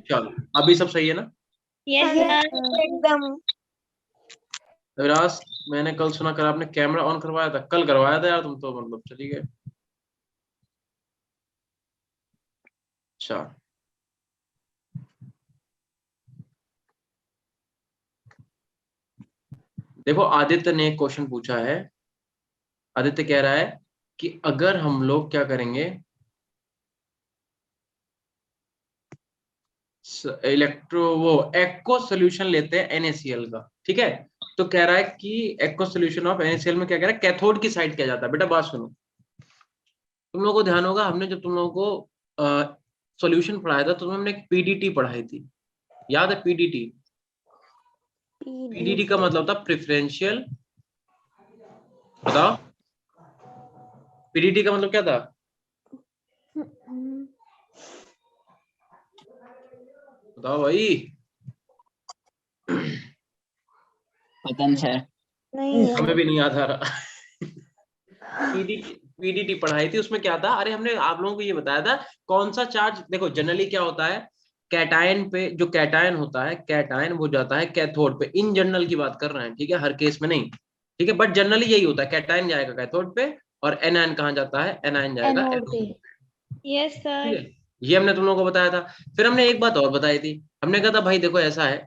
चलो अभी सब सही है ना? Yes sir. एकदम। विराज, मैंने कल सुना कर आपने कैमरा ऑन करवाया था, कल करवाया था यार तुम तो, मतलब चली गए। अच्छा देखो, आदित्य ने एक क्वेश्चन पूछा है। आदित्य कह रहा है कि अगर हम लोग क्या करेंगे, इलेक्ट्रो वो एक्को सोल्यूशन लेते हैं NaCl का, ठीक है? तो कह रहा है कि एक्को सोल्यूशन ऑफ NaCl में क्या कह रहा है, कैथोड की साइड क्या जाता है। बेटा बात सुनो, तुम लोगों को ध्यान होगा, हमने जब तुम लोगों को सॉल्यूशन पढ़ाया था तो हमने एक पीडीटी पढ़ाई थी, याद है? पीडीटी, पीडीटी का मतलब था प्रेफरेंशियल, बताओ पीडीटी का मतलब क्या था? बताओ भाई। पता नहीं सर। नहीं हमें भी नहीं याद आ रहा। पीडीटी पढ़ाई थी, उसमें क्या था, अरे हमने आप लोगों को ये बताया था कौन सा चार्ज, देखो जनरली क्या होता है, कैटायन पे जो कैटायन होता है, कैटायन वो जाता है कैथोड पे, इन जनरल की बात कर रहे हैं, ठीक है? हर केस में नहीं, ठीक है? बट जनरली यही होता है, कैटायन जाएगा कैथोड पे और एनायन कहाँ जाता है, एनायन जाएगा एनोड एनोड पे। पे, यस ठीक सर। है? ये हमने तुम लोगों को बताया था। फिर हमने एक बात और बताई थी, हमने कहा था भाई देखो ऐसा है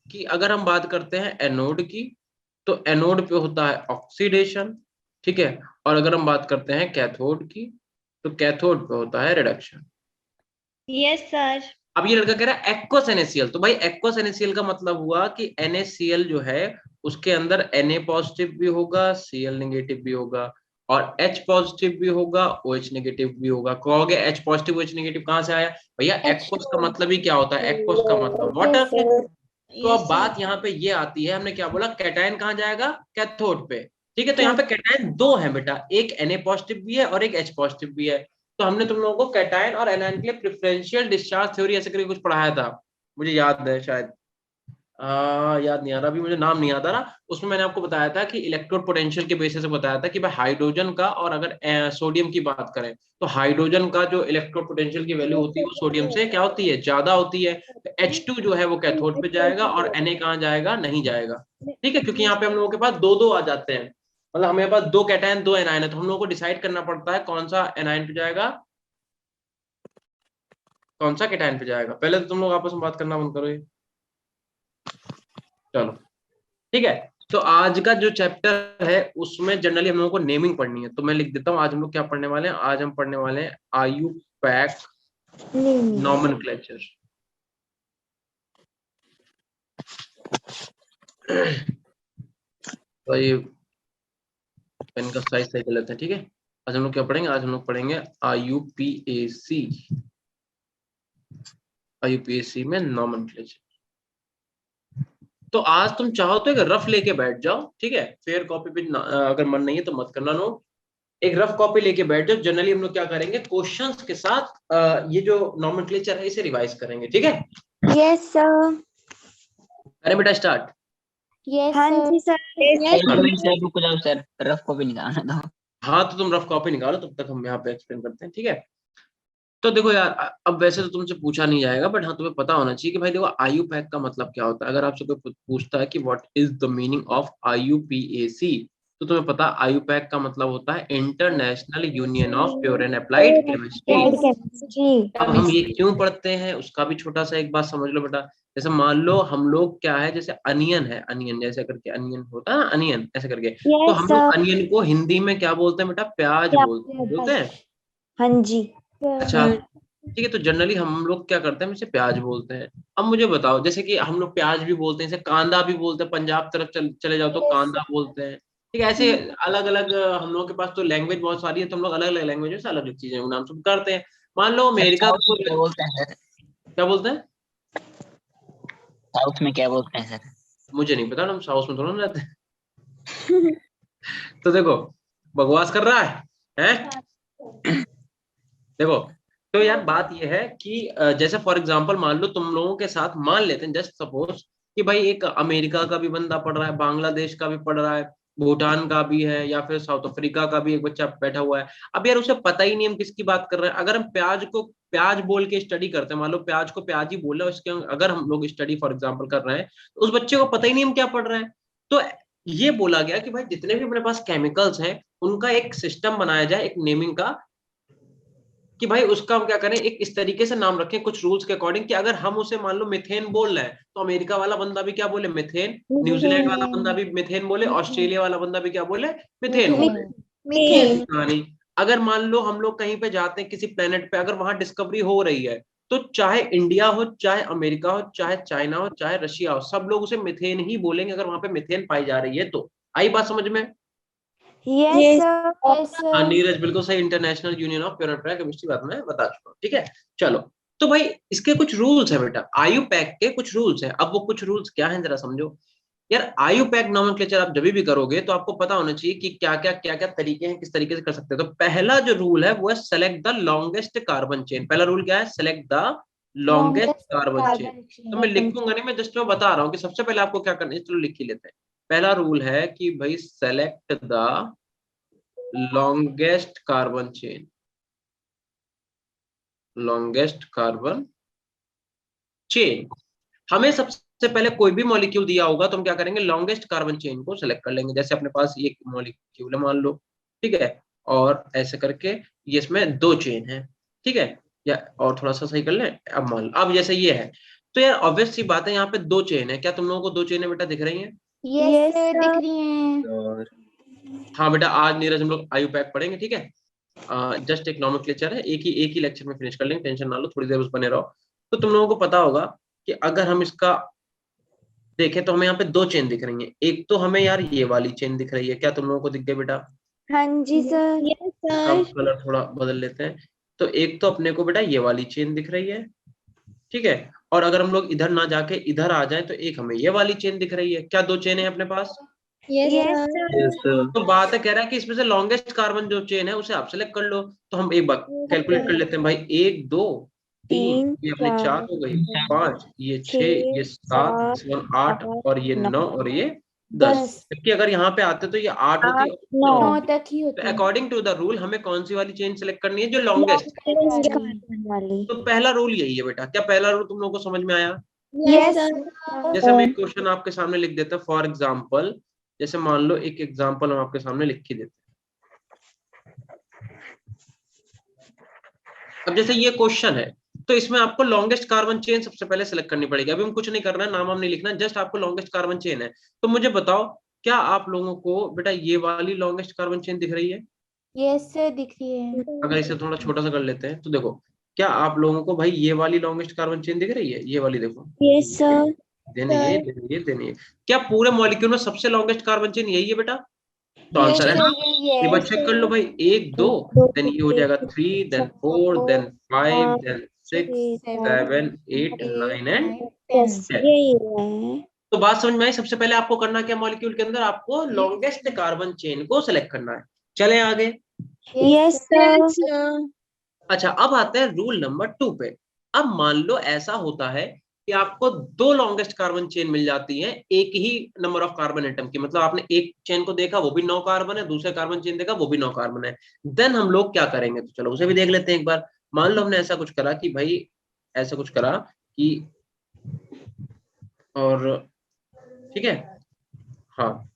कि अगर हम बात करते हैं एनोड की, तो एनोड पे होता है ऑक्सीडेशन, ठीक है? और अगर हम बात करते हैं कैथोड की, तो कैथोड पे होता है रिडक्शन। Yes sir. अब ये लड़का कह रहा है एक्वस NaCl, तो भाई एक्वस NaCl का मतलब हुआ कि NaCl जो है उसके अंदर Na पॉजिटिव भी होगा, Cl नेगेटिव भी होगा, और H पॉजिटिव भी होगा, OH नेगेटिव भी होगा। कहोगे H पॉजिटिव OH नेगेटिव कहाँ से आया? भैया एक्वस का मतलब ही क्या होता है, एक्वस का मतलब वाटर। तो यस अब सर। बात यहाँ पे ये आती है, हमने क्या बोला, कैटायन कहाँ जाएगा, कैथोड पे, ठीक है? तो यहाँ पे क्या? कैटायन दो है बेटा, एक Na पॉजिटिव भी है और एक H पॉजिटिव भी है। तो हमने तुम लोगों को कैटायन और एनायन के लिए प्रेफरेंशियल डिस्चार्ज थ्योरी ऐसे करके कुछ पढ़ाया था, मुझे याद है शायद, याद नहीं आ रहा अभी, मुझे नाम नहीं याद आ रहा। उसमें मैंने आपको बताया था कि इलेक्ट्रोड पोटेंशियल के बेसिस से बताया था कि भाई हाइड्रोजन का, और अगर सोडियम की बात करें तो हाइड्रोजन का जो इलेक्ट्रोड पोटेंशियल की वैल्यू होती है वो सोडियम से क्या होती है, ज्यादा होती है। तो H2 जो है वो कैथोड पे जाएगा और Na कहाँ जाएगा, नहीं जाएगा, ठीक है? क्योंकि यहाँ पे हम लोगों के पास दो दो आ जाते हैं, मतलब हमारे पास दो कैटायन दो एनायन है, तो हम लोगों को डिसाइड करना पड़ता है कौन सा एनायन पे जाएगा, कौन सा कैटायन पे जाएगा। पहले तो तुम लोग आपस में बात करना बंद करो ये। चलो ठीक है, तो आज का जो चैप्टर है उसमें जनरली हम लोगों को नेमिंग पढ़नी है, तो मैं लिख देता हूँ आज हम लोग क्या पढ़ने वाले हैं। आज हम पढ़ने वाले हैं IUPAC नॉमेनक्लेचर। तो ये पेन का साइज सही कर लेते हैं, ठीक है? आज हम लोग क्या पढ़ेंगे, आज हम लोग पढ़ेंगे IUPAC में नॉमेनक्लेचर। तो आज तुम चाहो तो एक रफ लेके बैठ जाओ, ठीक है? फेयर कॉपी पे अगर मन नहीं है तो मत करना नोट, एक रफ कॉपी लेके बैठ जाओ। जनरली हम लोग क्या करेंगे, क्वेश्चंस के साथ ये जो नॉमेनक्लेचर है इसे रिवाइज करेंगे, ठीक है? Yes sir. अरे बेटा स्टार्ट। यस हाँ सर। जी सर। एक मिनट सर, रुक जाओ सर, रफ कॉपी निकालना था। हाँ तो तुम रफ कॉपी निकालो, तब तक हम यहाँ पे एक्सप्लेन करते हैं, ठीक है? तो देखो यार, अब वैसे तो तुमसे पूछा नहीं जाएगा, बट हाँ तुम्हें पता होना चाहिए कि भाई देखो IUPAC का मतलब क्या होता है। अगर आपसे कोई पूछता है कि what is the meaning of IUPAC, तो तुम्हें पता IUPAC का मतलब होता है international union of pure and applied chemistry. Chemistry. अब हम ये क्यों पढ़ते हैं उसका भी छोटा सा एक बात समझ लो बेटा। जैसे मान लो हम लोग क्या है, जैसे अनियन है, अनियन जैसे करके अनियन होता है ना, अनियन ऐसे करके, तो यस हम लोग सर। अनियन को हिंदी में क्या बोलते हैं बेटा, प्याज बोलते हैं। हाँ जी। अच्छा ठीक है, तो जनरली हम लोग क्या करते हैं, इसे प्याज बोलते हैं। अब मुझे बताओ, जैसे कि हम लोग प्याज भी बोलते हैं, जैसे कांदा भी बोलते हैं, पंजाब तरफ चले जाओ तो कांदा बोलते हैं, ठीक है? ऐसे अलग अलग हम लोगों के पास तो लैंग्वेज बहुत सारी है, तो हम लोग अलग अलग लैंग्वेज से अलग अलग चीजें नाम सब करते हैं। मान लो सर अमेरिका साउथ में को क्या बोलते हैं सर? क्या बोलते हैं, साउथ में क्या बोलते हैं सर? मुझे नहीं पता, हम साउथ में थोड़ा ना रहते हैं। तो देखो, बकवास कर रहा है? देखो, तो यार बात ये है कि जैसे फॉर एग्जांपल मान लो तुम लोगों के साथ, मान लेते हैं जस्ट सपोज कि भाई एक अमेरिका का भी बंदा पढ़ रहा है, बांग्लादेश का भी पढ़ रहा है, भूटान का भी है, या फिर साउथ अफ्रीका का भी एक बच्चा बैठा हुआ है। अब यार उसे पता ही नहीं हम किसकी बात कर रहे हैं। अगर हम प्याज को प्याज बोल के स्टडी करते हैं, मान लो प्याज को प्याज ही बोल रहे हैं, उसके अगर हम लोग स्टडी फॉर एग्जाम्पल कर रहे हैं, तो उस बच्चे को पता ही नहीं हम क्या पढ़ रहे हैं। तो ये बोला गया कि भाई जितने भी अपने पास केमिकल्स हैं उनका एक सिस्टम बनाया जाए, एक नेमिंग का, कि भाई उसका हम क्या करें, एक इस तरीके से नाम रखें कुछ रूल्स के अकॉर्डिंग, कि अगर हम उसे मान लो मिथेन बोल रहे हैं तो अमेरिका वाला बंदा भी क्या बोले, मिथेन। न्यूजीलैंड वाला बंदा भी मिथेन बोले, ऑस्ट्रेलिया वाला बंदा भी क्या बोले, मिथेन बोले। मीथेन। कहानी, अगर मान लो हम लोग कहीं पे जाते हैं किसी प्लेनेट पे, अगर वहां डिस्कवरी हो रही है, तो चाहे इंडिया हो, चाहे अमेरिका हो, चाहे चाइना हो, चाहे रशिया हो, सब लोग उसे मिथेन ही बोलेंगे अगर वहां पे मिथेन पाई जा रही है तो। आई बात समझ में? Yes sir. हाँ नीरज बिल्कुल सही, international union of pure chemistry बात मैं बता चुका हूँ, ठीक है। चलो, तो भाई इसके कुछ रूल्स है बेटा, आयुपैक के कुछ रूल्स है। अब वो कुछ रूल्स क्या है जरा समझो यार। आयुपैक नोमेनक्लेचर आप जब भी करोगे तो आपको पता होना चाहिए कि क्या क्या तरीके हैं, किस तरीके से कर सकते हैं। तो पहला जो रूल है वो है select the longest carbon chain. पहला रूल क्या है, select the longest carbon chain. तो मैं लिखूंगा नहीं, मैं जस्ट मैं बता रहा हूँ कि सबसे पहले आपको क्या करना है, चलो लिख ही लेते हैं। पहला रूल है कि भाई select the longest carbon chain, longest carbon chain। हमें सबसे पहले कोई भी मॉलिक्यूल दिया होगा तो हम क्या करेंगे, लॉन्गेस्ट कार्बन चेन को सेलेक्ट कर लेंगे। जैसे अपने पास ये मॉलिक्यूल है मान लो, ठीक है, और ऐसे करके ये इसमें दो चेन है, ठीक है, या और थोड़ा सा सही कर लें। अब मान लो अब जैसे ये है, तो यार ऑब्वियस सी बात है यहाँ पे दो चेन है। क्या तुम लोगों को दो चेनें बेटा दिख रही हैं? यस दिख रही हैं। हाँ बेटा, आज नीरज हम लोग आयुपैक पढ़ेंगे, ठीक है। जस्ट एक नॉमेनक्लेचर है, एक ही लेक्चर में फिनिश कर लेंगे, टेंशन ना लो, थोड़ी देर उस बने रहो। तो तुम लोगों को पता होगा कि अगर हम इसका देखें तो हमें यहाँ पे दो चेन दिख रही है। एक तो हमें यार ये वाली चेन दिख रही है, क्या तुम लोगों को दिख गई बेटा? हाँ जी सर। यस इसका सर। कलर थोड़ा बदल लेते हैं। तो एक तो अपने को बेटा ये वाली चेन दिख रही है, ठीक है। और अगर हम लोग इधर ना जाके इधर आ जाए तो एक हमें ये वाली चेन दिख रही है। क्या दो चेन है अपने पास? Yes yes sir. सर। तो बात है, कह रहा है कि इसमें से लॉन्गेस्ट कार्बन जो चेन है उसे आप सेलेक्ट कर लो। तो हम एक बार कैलकुलेट कर लेते हैं भाई, एक दो तीन, 3 ये अपने 4 हो गई, 5 ये 6 ये 7 7 इस 8 और ये 9 और ये 10। 10 जबकि अगर यहाँ पे आते तो ये 8 होती 8 और 9 9 9 होती। तक ही तो होती है। अकॉर्डिंग टू द रूल हमें कौन सी वाली चेन सेलेक्ट करनी है, जो लॉन्गेस्ट है। कार्बन वाली। तो पहला रूल यही है बेटा। क्या पहला रूल तुम लोगों को समझ में आया? Yes yes sir. जैसे हम एक क्वेश्चन आपके सामने लिख देते हैं फॉर एग्जाम्पल, जैसे मान लो एक एग्जाम्पल हम आपके सामने लिख के देते हैं। अब जैसे ये क्वेश्चन है, तो इसमें आपको लॉन्गेस्ट कार्बन चेन सबसे पहले सेलेक्ट करनी पड़ेगी। अभी हम कुछ नहीं करना है, नाम हम नहीं लिखना, जस्ट आपको लॉन्गेस्ट कार्बन चेन है। तो मुझे बताओ, क्या आप लोगों को बेटा ये वाली लॉन्गेस्ट कार्बन चेन दिख रही है? यस सर दिख रही है। अगर इसे थोड़ा छोटा सा कर लेते हैं तो देखो, क्या आप लोगों को भाई ये वाली लॉन्गेस्ट कार्बन चेन दिख रही है? ये वाली देखो, यस सर। देन ये देन ये देन ये। क्या पूरे मॉलिक्यूल में सबसे लॉन्गेस्ट कार्बन चेन यही है बेटा? तो यस आंसर है सर हाँ। यही एक बार है। चेक कर लो भाई, एक दो, देन ये हो जाएगा 3, देन 4, देन 5, देन 6, 7, 8, 9 एंड 10। यही है। तो बात समझ में आई? सबसे पहले आपको करना क्या, मॉलिक्यूल के अंदर आपको लॉन्गेस्ट कार्बन चेन को सिलेक्ट करना है। चले आगे। Yes sir. अच्छा, अब आते हैं रूल नंबर 2 पे। अब मान लो ऐसा होता है कि आपको दो लॉन्गेस्ट कार्बन चेन मिल जाती है एक ही नंबर ऑफ कार्बन एटम की। मतलब आपने एक चेन को देखा वो भी 9 कार्बन है, दूसरे कार्बन चेन देखा वो भी 9 कार्बन है। देन हम लोग क्या करेंगे, तो चलो उसे भी देख लेते हैं एक बार। मान लो हमने ऐसा कुछ करा कि भाई, ऐसा कुछ करा कि, और ठीक है, हाँ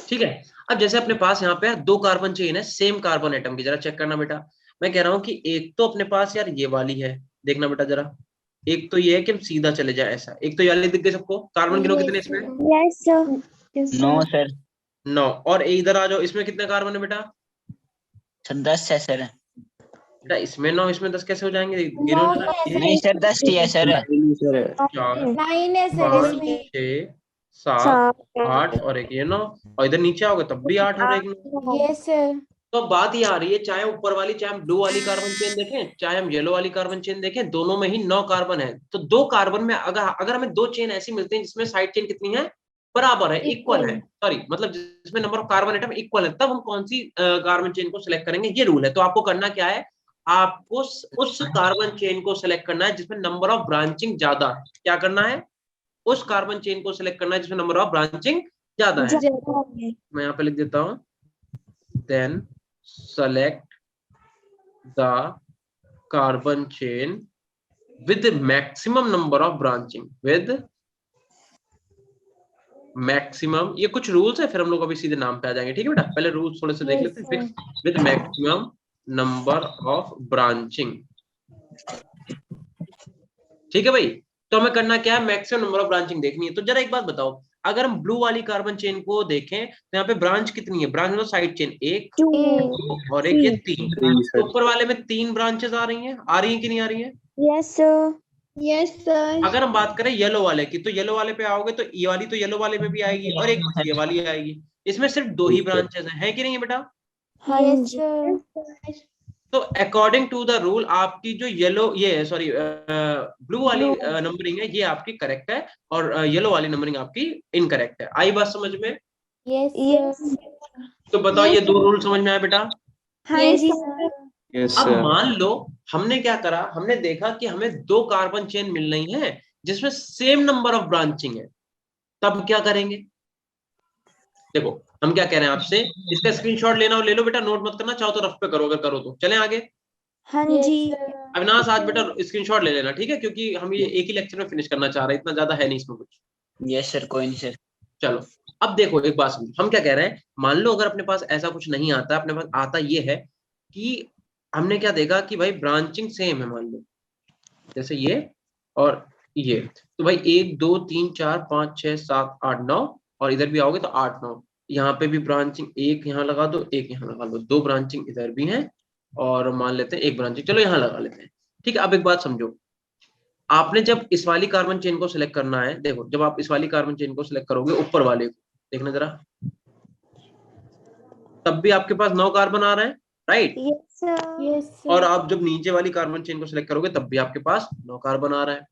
ठीक है। अब जैसे अपने पास यहाँ पे दो कार्बन चेन है सेम कार्बन एटम की, जरा चेक करना बेटा। मैं कह रहा हूँ कि एक तो अपने पास यार ये वाली है, देखना बेटा जरा। एक तो ये है कि हम सीधा चले जाए ऐसा, एक तो ये वाली दिख गई सबको। कार्बन गिनो कितने इसमें? Yes sir. 9 सर। 9। और इधर आ जाओ, इसमें कितने कार्बन है बेटा? सर 10 है सर। बेटा इसमें 9 इसमें 10 कैसे हो जाएंगे, गिनो 9 जरा। है नहीं सर 10 ही है सर। 4 9 है सर 5 इसमें। 6 7 8 और एक ये 9, और इधर नीचे आओगे तब भी 8 और एक 9। Yes sir. तो बात ये आ रही है, चाहे ऊपर वाली, चाहे हम ब्लू वाली कार्बन चेन देखें, चाहे हम येलो वाली कार्बन चेन देखें, दोनों में ही 9 कार्बन है। तो दो कार्बन में अगर अगर हमें दो चेन ऐसी मिलती हैं जिसमें साइड चेन कितनी है, बराबर है, इक्वल है, सॉरी मतलब जिसमें number of carbon atom equal है, तब हम कौन सी कार्बन चेन को सिलेक्ट करेंगे, ये रूल है। तो आपको करना क्या है, आपको उस कार्बन चेन को सिलेक्ट करना है जिसमें नंबर ऑफ ब्रांचिंग ज्यादा है। क्या करना है? उस कार्बन चेन को सिलेक्ट करना है जिसमें नंबर ऑफ ब्रांचिंग ज्यादा है। मैं यहाँ पे लिख देता हूँ, then select the carbon chain with maximum number of branching, with maximum, ये कुछ रूल्स है, फिर हम लोग अभी सीधे नाम पे आ जाएंगे, ठीक है बेटा। पहले रूल्स थोड़े से देख लेते हैं। with maximum number of branching, ठीक है भाई। तो हमें करना क्या है, मैक्सिमम नंबर ऑफ ब्रांचिंग देखनी है। तो जरा एक बात बताओ, अगर हम ब्लू वाली कार्बन चेन को देखें तो यहाँ पे ब्रांच कितनी है, ब्रांच मतलब साइड चेन, एक, दो और एक, ये तीन। तो ऊपर वाले में 3 ब्रांचेस आ रही हैं कि नहीं आ रही हैं? Yes sir, yes sir. अगर हम बात करें येलो वाले की, तो येलो वाले पे आओगे तो ये वाली तो येलो वाले में भी आएगी और एक ये वाली आएगी। इसमें सिर्फ 2 ही ब्रांचेस हैं, कि नहीं है बेटा? हाँ यस जी। सर। तो अकॉर्डिंग टू द रूल आपकी जो येलो, ये सॉरी ब्लू वाली नंबरिंग है, ये आपकी करेक्ट है और येलो वाली नंबरिंग आपकी इनकरेक्ट है। आई बात समझ में? Yes sir. तो बताओ, ये 2 रूल समझ में आया बेटा? हाँ जी सर। अब मान लो हमने क्या करा, हमने देखा कि हमें 2 कार्बन चेन मिल रही है जिसमें सेम नंबर ऑफ ब्रांचिंग है, तब क्या करेंगे? देखो हम क्या कह रहे हैं आपसे, इसका स्क्रीनशॉट लेना हो ले लो बेटा, नोट मत करना, चाहो तो रफ पे करो, अगर करो तो। चलें आगे? हाँ जी। अविनाश आज बेटा स्क्रीनशॉट ले लेना, ठीक है, क्योंकि हम ये एक ही लेक्चर में फिनिश करना चाह रहे हैं, इतना ज्यादा है नहीं इसमें कुछ। यस सर, कोई नहीं सर। चलो अब देखो एक बात समझो, हम क्या कह रहे हैं, मान लो अगर अपने पास ऐसा कुछ नहीं आता, अपने पास आता ये है कि हमने क्या देखा कि भाई ब्रांचिंग सेम है, मान लो जैसे ये और ये, तो भाई 1 2 3 4 5 6 7 8 9, और इधर भी आओगे तो 8 9, यहाँ पे भी ब्रांचिंग, एक यहाँ लगा दो, एक यहाँ लगा दो, 2 ब्रांचिंग इधर भी है, और मान लेते हैं 1 ब्रांचिंग चलो यहाँ लगा लेते हैं, ठीक है। अब एक बात समझो, आपने जब इस वाली कार्बन चेन को सिलेक्ट करना है, देखो जब आप इस वाली कार्बन चेन को सिलेक्ट करोगे ऊपर वाले को, देखना जरा, तब भी आपके पास 9 कार्बन आ रहे हैं, राइट? Yes sir. यस और आप जब नीचे वाली कार्बन चेन को सिलेक्ट करोगे तब भी आपके पास 9 कार्बन आ रहा है,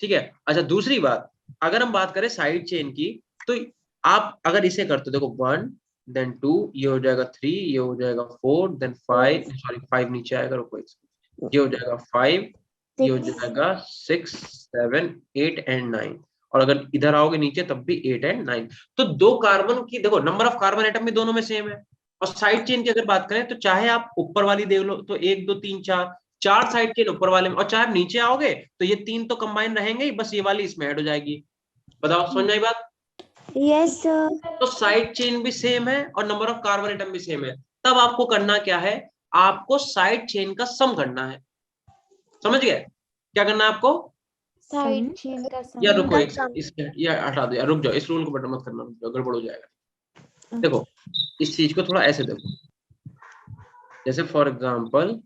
ठीक है। अच्छा दूसरी बात, अगर हम बात करें साइड चेन की, तो आप अगर इसे करते हो, देखो 1 देन 2, ये हो जाएगा 3, ये हो जाएगा 4, देन 5, सॉरी 5 नीचे आएगा, रुको ये हो जाएगा 5, ये हो जाएगा 6 7 8 एंड 9, और अगर इधर आओगे नीचे तब भी 8 एंड 9। तो 2 कार्बन की देखो नंबर ऑफ कार्बन एटम भी दोनों में सेम है। और साइड चेन की अगर बात करें तो चाहे आप ऊपर वाली देख लो तो 1 2 3 4 साइड चेन ऊपर वाले में, और चाहे आप नीचे आओगे तो ये 3 तो कंबाइन रहेंगे ही, बस ये वाली इसमें ऐड हो जाएगी। बताओ समझ आई बात? Yes sir. तो साइड चेन भी सेम है और नंबर ऑफ कार्बन एटम भी सेम है। तब आपको करना क्या है, आपको साइड चेन का सम करना है, समझ गए? क्या करना है आपको? साइड चेन का या सम। रुको या हटा दो यार, रुक जाओ, इस रूल को बटन मत करना, रुक जाओ, गड़बड़ हो जाएगा। देखो इस चीज को थोड़ा ऐसे देखो, जैसे फॉर एग्जांपल,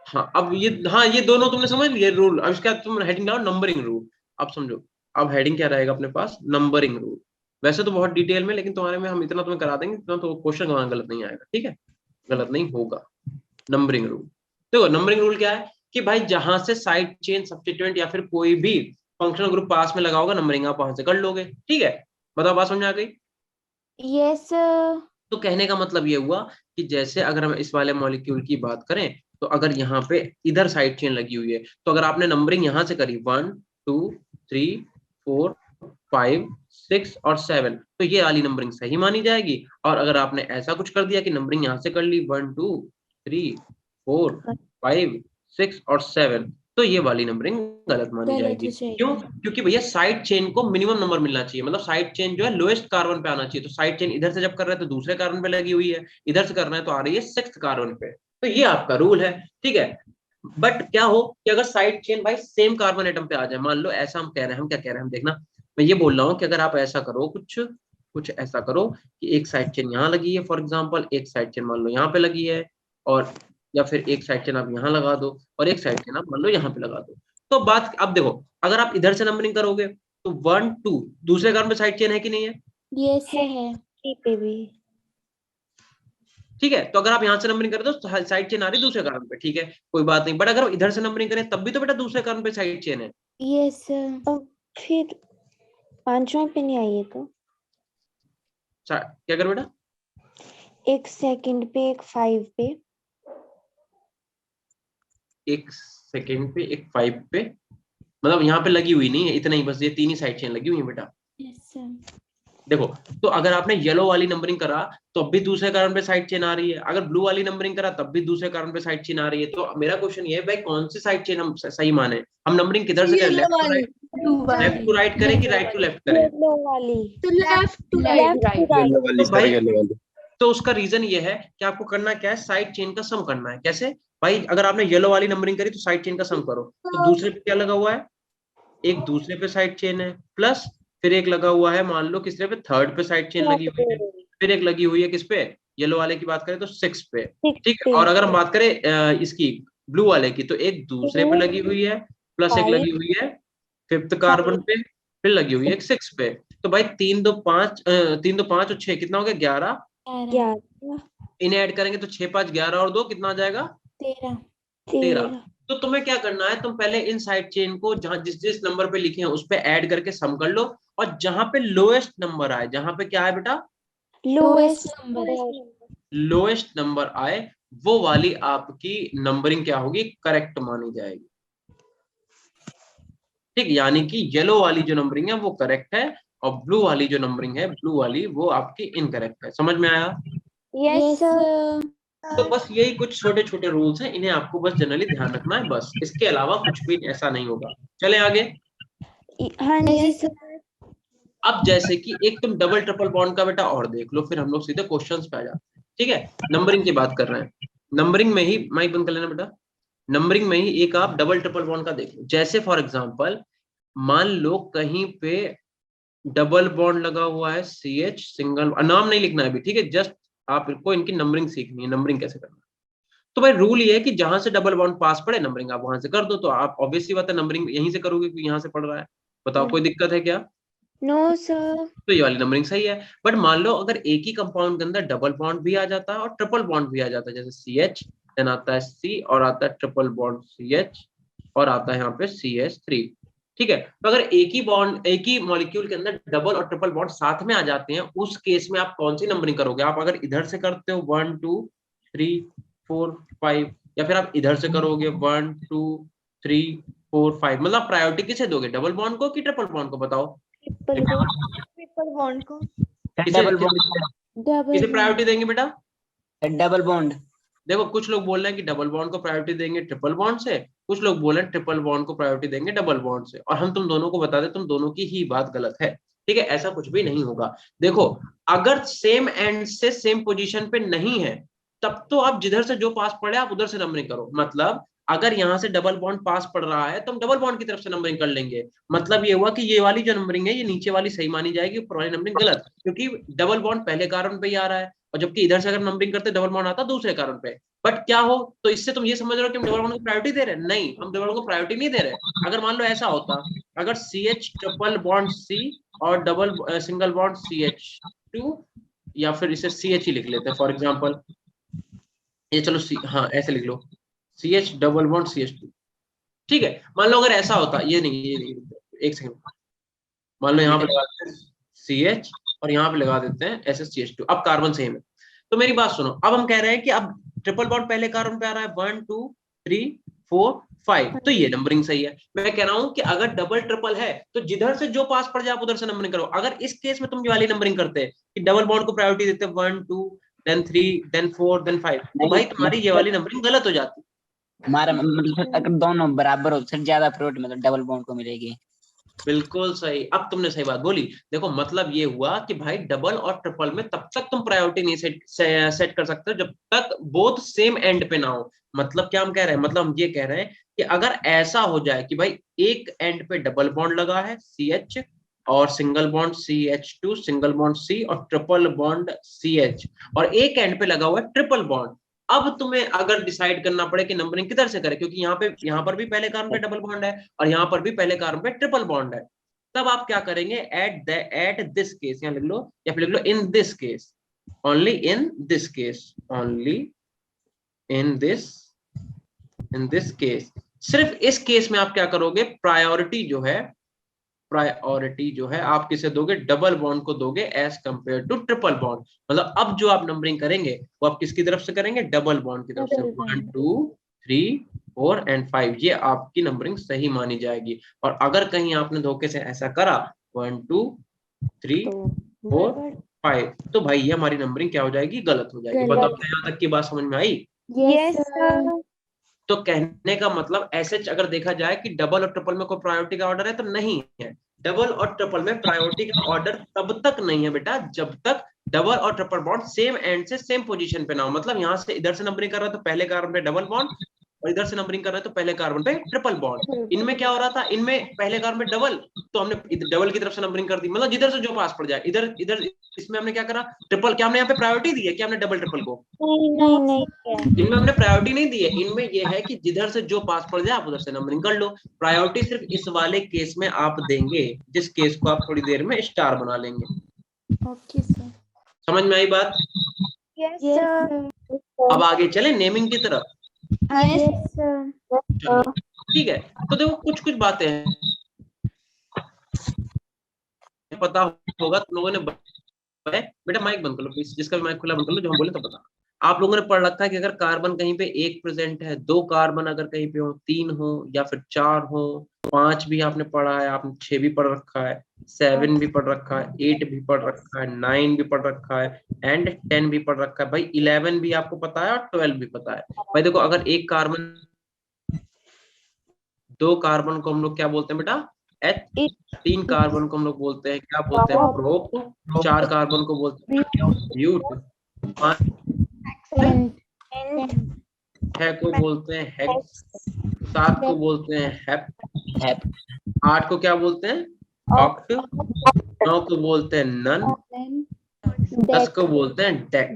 हाँ अब ये, हाँ ये दोनों तुमने समझ लिया रूल। अब इसका तुम हेडिंग लाओ नंबरिंग रूल। अब समझो, अब हेडिंग क्या रहेगा अपने पास, नंबरिंग रूल। वैसे तो बहुत डिटेल में, लेकिन तुम्हारे में हम इतना तुम्हें करा देंगे इतना तो क्वेश्चन गलत नहीं आएगा, ठीक है, गलत नहीं होगा। नंबरिंग रूल, देखो नंबरिंग रूल क्या है कि भाई जहां से साइड चेन सब्स्टिट्यूएंट या फिर कोई भी फंक्शनल ग्रुप पास में लगा होगा, नंबरिंग आप वहां से कर लोगे, ठीक है। बताओ बात समझ आ गई? Yes sir. तो कहने का मतलब ये हुआ कि जैसे अगर हम इस वाले मॉलिक्यूल की बात करें, तो अगर यहाँ पे इधर साइड चेन लगी हुई है, तो अगर आपने नंबरिंग यहाँ से करी 1 2 3 4 5 6 और 7, तो ये वाली नंबरिंग सही मानी जाएगी। और अगर आपने ऐसा कुछ कर दिया कि नंबरिंग यहाँ से कर ली 1 2 3 4 5 6 और 7, तो ये वाली नंबरिंग गलत मानी जाएगी। क्यों? क्योंकि भैया साइड चेन को मिनिमम नंबर मिलना चाहिए, मतलब साइड चेन जो है लोएस्ट कार्बन पे आना चाहिए। तो साइड चेन इधर से जब कर रहे हैं तो दूसरे कार्बन पे लगी हुई है, इधर से करना है तो आ रही है 6th कार्बन पे। तो ये आपका रूल है, ठीक है। बट क्या हो कि अगर साइड चेन भाई सेम कार्बन एटम पे आ जाए, मान लो ऐसा हम कह रहे हैं, हम क्या कह रहे हैं, हम देखना, मैं ये बोल रहा हूँ कि अगर आप ऐसा करो, कुछ ऐसा करो कि एक साइड चेन यहाँ लगी है फॉर एग्जाम्पल, एक साइड चेन मान लो यहाँ पे लगी है, और या फिर एक साइड चेन आप यहाँ लगा दो और एक साइड चेन आप मान लो यहाँ पे लगा दो। तो बात अब देखो, अगर आप इधर से नंबरिंग करोगे तो 1 2 दूसरे कार्बन पे साइड चेन है कि नहीं है? यस है। पे भी। ठीक है, तो अगर आप यहाँ से नंबरिंग करें तो साइड चेन आ रही है दूसरे कार्बन पे, ठीक है, कोई बात नहीं। बट अगर इधर से नंबरिंग करें तब भी तो बेटा दूसरे कार्बन पे साइड चेन है। Yes sir. फिर 5वां पे नहीं आई है तो क्या कर बेटा? एक सेकंड पे, एक 5 पे। एक सेकंड पे, एक 5 पे, मतलब यहाँ पे लगी हुई नहीं है, इतना ही बस, ये 3 ही साइड चेन लगी हुई है बेटा। Yes, sir. देखो, तो अगर आपने येलो वाली नंबरिंग करा तो अब भी दूसरे कारण पे साइड चेन आ रही है, अगर ब्लू वाली नंबरिंग करा तब भी दूसरे कारण पे साइड चेन आ रही है। तो मेरा क्वेश्चन ये है भाई, कौन सी साइड चेन हम सही माने, हम नंबरिंग किधर से करें, left to right, left to right करें कि राइट टू लेफ्ट करें? येलो वाली। तो left to left right. To right. तो भाई, तो उसका रीजन ये है कि आपको करना क्या है, साइड चेन का सम करना है। कैसे भाई, अगर आपने येलो वाली नंबरिंग करी तो साइड चेन का सम करो, तो दूसरे पे क्या लगा हुआ है, एक दूसरे पे साइड चेन है, प्लस फिर एक लगा हुआ है, मान लो किसरे पे, थर्ड पे साइड चेन लगी हुई है, फिर एक लगी हुई है किस पे, येलो वाले की बात करें तो 6 पे, ठीक है। और अगर हम बात करें इसकी ब्लू वाले की, तो एक दूसरे पे लगी हुई है, प्लस एक लगी हुई है 5th कार्बन पे, फिर लगी हुई है 6 पे। तो भाई 3 2 5 3 2 5 और 6 कितना हो गया, 11। 11 इन्हें ऐड करेंगे तो 6 5 11 और 2 कितना आ जाएगा, 13. 13। तो तुम्हें क्या करना है, तुम पहले इन साइड चेन को जहां जिस जिस नंबर पे लिखे हैं उस पे ऐड करके सम कर लो, और जहां पे लोएस्ट नंबर आए, जहां पे क्या है बेटा, लोएस्ट number. लोएस्ट नंबर आए, वो वाली आपकी नंबरिंग क्या होगी, करेक्ट मानी जाएगी। ठीक, यानी कि येलो वाली जो नंबरिंग है वो करेक्ट है, और ब्लू वाली जो नंबरिंग है, ब्लू वाली, वो आपकी इनकरेक्ट है। समझ में आया? Yes sir. तो बस यही कुछ छोटे छोटे रूल्स हैं, इन्हें आपको बस जनरली ध्यान रखना है, बस इसके अलावा कुछ भी ऐसा नहीं होगा। चले आगे। हाँ जी सर। अब जैसे कि एक तुम डबल ट्रिपल बॉन्ड का बेटा और देख लो, फिर हम लोग सीधे क्वेश्चंस पे आ जाते हैं। ठीक है, नंबरिंग की बात कर रहे हैं, नंबरिंग में ही माइक बंद कर लेना बेटा, नंबरिंग में ही एक आप डबल ट्रिपल बॉन्ड का देख लो। जैसे फॉर एग्जांपल, मान लो कहीं पे डबल बॉन्ड लगा हुआ है, CH सिंगल, नाम नहीं लिखना है अभी, ठीक है, जस्ट आपको इनकी नंबरिंग सीखनी है, नंबरिंग कैसे करना है। तो भाई रूल ये है कि जहां से डबल बॉन्ड पास पड़े, नंबरिंग आप वहां से कर दो। तो आप ऑब्वियसली बात है, नंबरिंग यहीं से करोगे क्योंकि यहाँ से पड़ रहा है। बताओ, कोई दिक्कत है क्या? No sir. तो ये वाली नंबरिंग सही है। बट मान लो अगर एक ही कंपाउंड के अंदर डबल बॉन्ड भी आ जाता है और ट्रिपल बॉन्ड भी आ जाता है, जैसे CH, देन आता है C, और आता है ट्रिपल बॉन्ड CH, और आता है यहाँ पे CH3। ठीक है, तो अगर एक ही बॉन्ड, एक ही मॉलिक्यूल के अंदर डबल और ट्रिपल बॉन्ड साथ में आ जाते हैं, उस केस में आप कौन सी नंबरिंग करोगे? आप अगर इधर से करते हो 1 2 3 4 5, या फिर आप इधर से करोगे 1 2 3 4 5, मतलब प्रायोरिटी किसे दोगे, डबल बॉन्ड को कि ट्रिपल बॉन्ड को? बताओ ट्रिपल बॉन्ड को। डबल बॉन्ड, किसे प्रायोरिटी देंगे बेटा? Double bond. देखो, कुछ लोग बोल रहे हैं कि डबल बॉन्ड को प्रायोरिटी देंगे ट्रिपल बॉन्ड से, कुछ लोग बोल रहे हैं ट्रिपल बॉन्ड को प्रायोरिटी देंगे डबल बॉन्ड से, और हम तुम दोनों को बता दें, तुम दोनों की ही बात गलत है। ठीक है, ऐसा कुछ भी नहीं होगा। देखो, अगर सेम एंड से सेम पोजीशन पे नहीं है, तब तो आप जिधर से जो पास पड़े आप उधर से नंबरिंग करो। मतलब अगर यहाँ से डबल बॉन्ड पास पड़ रहा है तो हम डबल बॉन्ड की तरफ से नंबरिंग कर लेंगे। मतलब ये हुआ कि ये वाली जो नंबरिंग है, ये नीचे वाली सही मानी जाएगी, ऊपर वाली नंबरिंग गलत, क्योंकि डबल बॉन्ड पहले कार्बन पे ही आ रहा है, और जबकि इधर से अगर नंबरिंग करते डबल बॉन्ड आता दूसरे कार्बन पे। बट क्या हो, तो इससे तुम ये समझ रहे हो कि हम डबल बॉन्ड को प्रायोरिटी दे रहे हैं? नहीं, हम डबल बॉन्ड को प्रायोरिटी नहीं दे रहे। अगर मान लो ऐसा होता, अगर CH ट्रिपल बॉन्ड C और डबल सिंगल बॉन्ड CH2, या फिर इसे CH ही लिख लेते हैं फॉर एग्जांपल, ये चलो हाँ ऐसे लिख लो, CH डबल बॉन्ड CH2। ठीक है, मान लो अगर ऐसा होता, ये नहीं, एक सेकंड, मान लो यहाँ पे लगा देते हैं CH और यहाँ पे लगा देते हैं SH2, अब कार्बन सेम है। तो मेरी बात सुनो, अब हम कह रहे हैं कि अब ट्रिपल बॉन्ड पहले कार्बन पे आ रहा है 1 2 3 4 5, तो ये नंबरिंग सही है। मैं कह रहा हूं कि अगर डबल ट्रिपल है तो जिधर से जो पास पड़ जाए आप उधर से नंबरिंग करो। अगर इस केस में तुम ये वाली नंबरिंग करते कि डबल बॉन्ड को प्रायोरिटी देते 1 2 देन 3 देन 4 देन 5, तो भाई तुम्हारी ये वाली नंबरिंग गलत हो जाती। हमारा मतलब अगर दोनों बराबर हो फिर ज्यादा प्रायोरिटी मतलब डबल बॉन्ड को मिलेगी। बिल्कुल सही, अब तुमने सही बात बोली। देखो, मतलब ये हुआ कि भाई डबल और ट्रिपल में तब तक तुम प्रायोरिटी नहीं सेट कर सकते जब तक बोथ सेम एंड पे ना हो। मतलब क्या हम कह रहे हैं, मतलब हम ये कह रहे हैं कि अगर ऐसा हो जाए कि भाई एक एंड पे डबल बॉन्ड लगा है CH, और single bond CH2 single bond C, और ट्रिपल बॉन्ड CH, और एक एंड पे लगा हुआ है ट्रिपल बॉन्ड, अब तुम्हें अगर डिसाइड करना पड़े कि नंबरिंग किधर से करें, क्योंकि यहाँ पर भी पहले कार्बन पे डबल बॉन्ड है और यहाँ पर भी पहले कार्बन पे ट्रिपल बॉन्ड है, तब आप क्या करेंगे, एट दिस केस, यहाँ लिख लो, या फिर लिख लो in this case, only in this case, only in this case, सिर्फ इस केस में आप क्या करोगे, प्रायोरिटी जो है आप किसे दोगे, डबल बॉन्ड को दोगे as compare to triple bond. मतलब अब जो आप नंबरिंग करेंगे वो आप किसकी तरफ से करेंगे, डबल बॉन्ड की तरफ से, 1 2 3, 4 एंड 5, ये आपकी नंबरिंग सही मानी जाएगी। और अगर कहीं आपने धोखे से ऐसा करा 1 2 3 4 5, तो भाई ये हमारी नंबरिंग क्या हो जाएगी, गलत हो जाएगी। बताओ क्या यहाँ तक की बात समझ में आई? Yes, sir. तो कहने का मतलब ऐसे अगर देखा जाए कि डबल और ट्रिपल में कोई प्रायोरिटी का ऑर्डर है, तो नहीं है। डबल और ट्रिपल में प्रायोरिटी का ऑर्डर तब तक नहीं है बेटा जब तक डबल और ट्रिपल बॉन्ड सेम एंड से सेम पोजीशन पे ना हो। मतलब यहाँ से इधर से नंबरिंग कर रहा है तो पहले कार्बन पे डबल बॉन्ड, और इधर से नंबरिंग कर रहे हैं तो पहले कार्बन पे ट्रिपल बॉन्ड। इनमें क्या हो रहा था, इनमें पहले कार्बन पे डबल, तो हमने डबल की तरफ से नंबरिंग कर दी, मतलब जिधर से जो पास पड़ जाए। इधर इधर इसमें हमने क्या करा, ट्रिपल, क्या हमने यहाँ पे प्रायोरिटी दी है, क्या हमने डबल ट्रिपल को? नहीं इनमें हमने प्रायोरिटी नहीं दी है। इनमें ये है कि जिधर से जो पास पड़ जाए आप उधर से नंबरिंग कर लो। प्रायोरिटी सिर्फ इस वाले केस में आप देंगे, जिस केस को आप थोड़ी देर में स्टार बना लेंगे। Okay, sir. समझ में आई बात? Yes, Yes, sir. sir. अब आगे चले नेमिंग की तरफ। Yes, sir. चलो, ठीक है। तो देखो कुछ कुछ बातें हैं, पता होगा तुम लोगों ने बेटा माइक बंद कर लो प्लीज, जिसका भी माइक खुला बंद कर लो, जो हम बोले तो पता। आप लोगों ने पढ़ रखा है कि अगर कार्बन कहीं पे 1 प्रेजेंट है, 2 कार्बन अगर कहीं पे हो, 3 हो या फिर 4 हो, 5 भी आपने पढ़ा है, आपने 6 भी पढ़ रखा है, 7 भी पढ़ रखा है, 8 भी पढ़ रखा है, 9 भी पढ़ रखा है एंड 10 भी पढ़ रखा है। भाई 11 भी आपको पता है और 12 भी पता है। भाई देखो अगर एक कार्बन, 2 कार्बन को हम लोग क्या बोलते हैं बेटा, H, 3 कार्बन को हम लोग बोलते हैं, क्या बोलते हैं, प्रोप, 4 कार्बन को बोलते हैं ब्यूट, 5 को बोलते हैं हेक्स, 7 को बोलते हैं हेप, 8 को क्या बोलते हैं, ऑक्ट, 9 को बोलते हैं नन, 10 को बोलते हैं डेक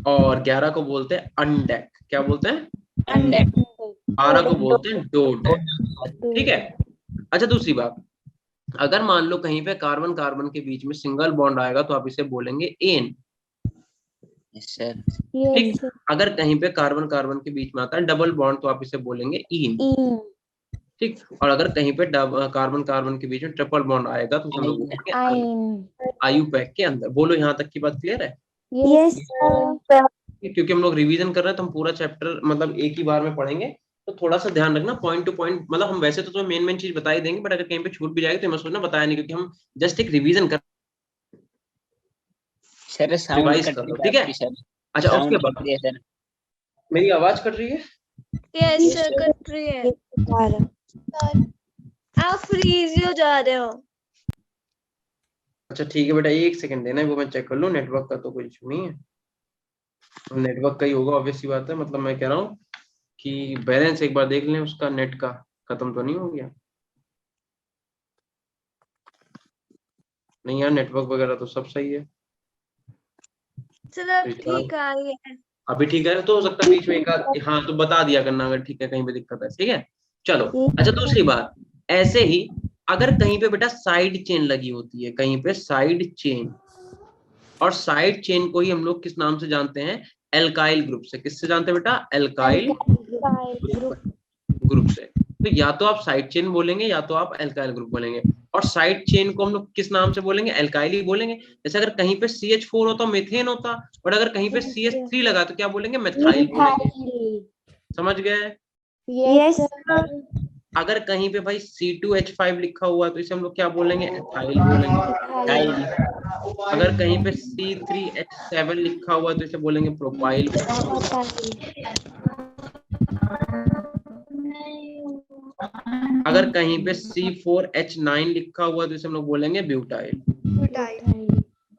और 11 को बोलते हैं अनडेक। क्या बोलते हैं, अनडेक। 12 को बोलते हैं डोडेक। ठीक है। अच्छा दूसरी बात, अगर मान लो कहीं पे कार्बन कार्बन के बीच में सिंगल बॉन्ड आएगा तो आप इसे बोलेंगे एन। सर ठीक। अगर कहीं पे कार्बन कार्बन के बीच में आता है डबल बॉन्ड तो आप इसे बोलेंगे इन। ठीक। और अगर कहीं पे कार्बन कार्बन के बीच में ट्रिपल बॉन्ड आएगा तो हम लोग बोलेंगे आयु पैक के अंदर। बोलो यहाँ तक की बात क्लियर है? Yes, sir. क्योंकि हम लोग रिवीजन कर रहे हैं तो हम पूरा चैप्टर मतलब एक ही बार में पढ़ेंगे, तो थोड़ा सा ध्यान रखना पॉइंट टू पॉइंट। मतलब हम वैसे तो मेन मेन चीज बता ही देंगे, बट अगर कहीं पे छूट भी जाएगी तो मैं सोचना बताया नहीं, क्योंकि हम जस्ट एक रिवीजन कर सर साउंड रिवाइज कट कर लो। रही ठीक है। है सर। अच्छा उसके साउंड बाद कट रही है सर। मेरी आवाज कट रही है? यस सर कट रही है, आप फ्रीज हो जा रहे हो। अच्छा ठीक है बेटा, एक सेकंड देना, वो मैं चेक कर लूँ। नेटवर्क का तो कोई इशू नहीं है, नेटवर्क का ही होगा ऑब्वियस सी बात है। मतलब मैं कह रहा हूँ कि बैलेंस एक बार देख लें उसका, नेट का खत्म तो नहीं हो गया? नहीं यार, नेटवर्क वगैरह तो सब सही है। सर अब ठीक आ रही है। अभी ठीक है, तो हो सकता है बीच में एक आध, हाँ तो बता दिया करना अगर ठीक है कहीं पे दिक्कत है। ठीक है चलो। अच्छा दूसरी बात, ऐसे ही अगर कहीं पे बेटा साइड चेन लगी होती है, कहीं पे साइड चेन, और साइड चेन को ही हम लोग किस नाम से जानते हैं, एल्काइल ग्रुप से। किससे जानते हैं बेटा, एल्काइल ग्रुप से। तो या तो आप साइड चेन बोलेंगे या तो आप एल्काइल ग्रुप बोलेंगे। और साइड चेन को हम लोग किस नाम से बोलेंगे, एल्काइल ही बोलेंगे। जैसे अगर कहीं पे CH4 होता मीथेन होता, और अगर कहीं पे CH3 लगा तो क्या बोलेंगे, मेथाइल बोलेंगे। समझ गए? Yes, अगर कहीं पे भाई C2H5 लिखा हुआ है तो इसे हम लोग क्या बोलेंगे, एथाइल बोलेंगे। अगर कहीं पे C3H7 लिखा हुआ है तो इसे बोलेंगे प्रोपाइल। अगर कहीं पे C4H9 लिखा हुआ है तो इसे हम लोग बोलेंगे ब्यूटाइल।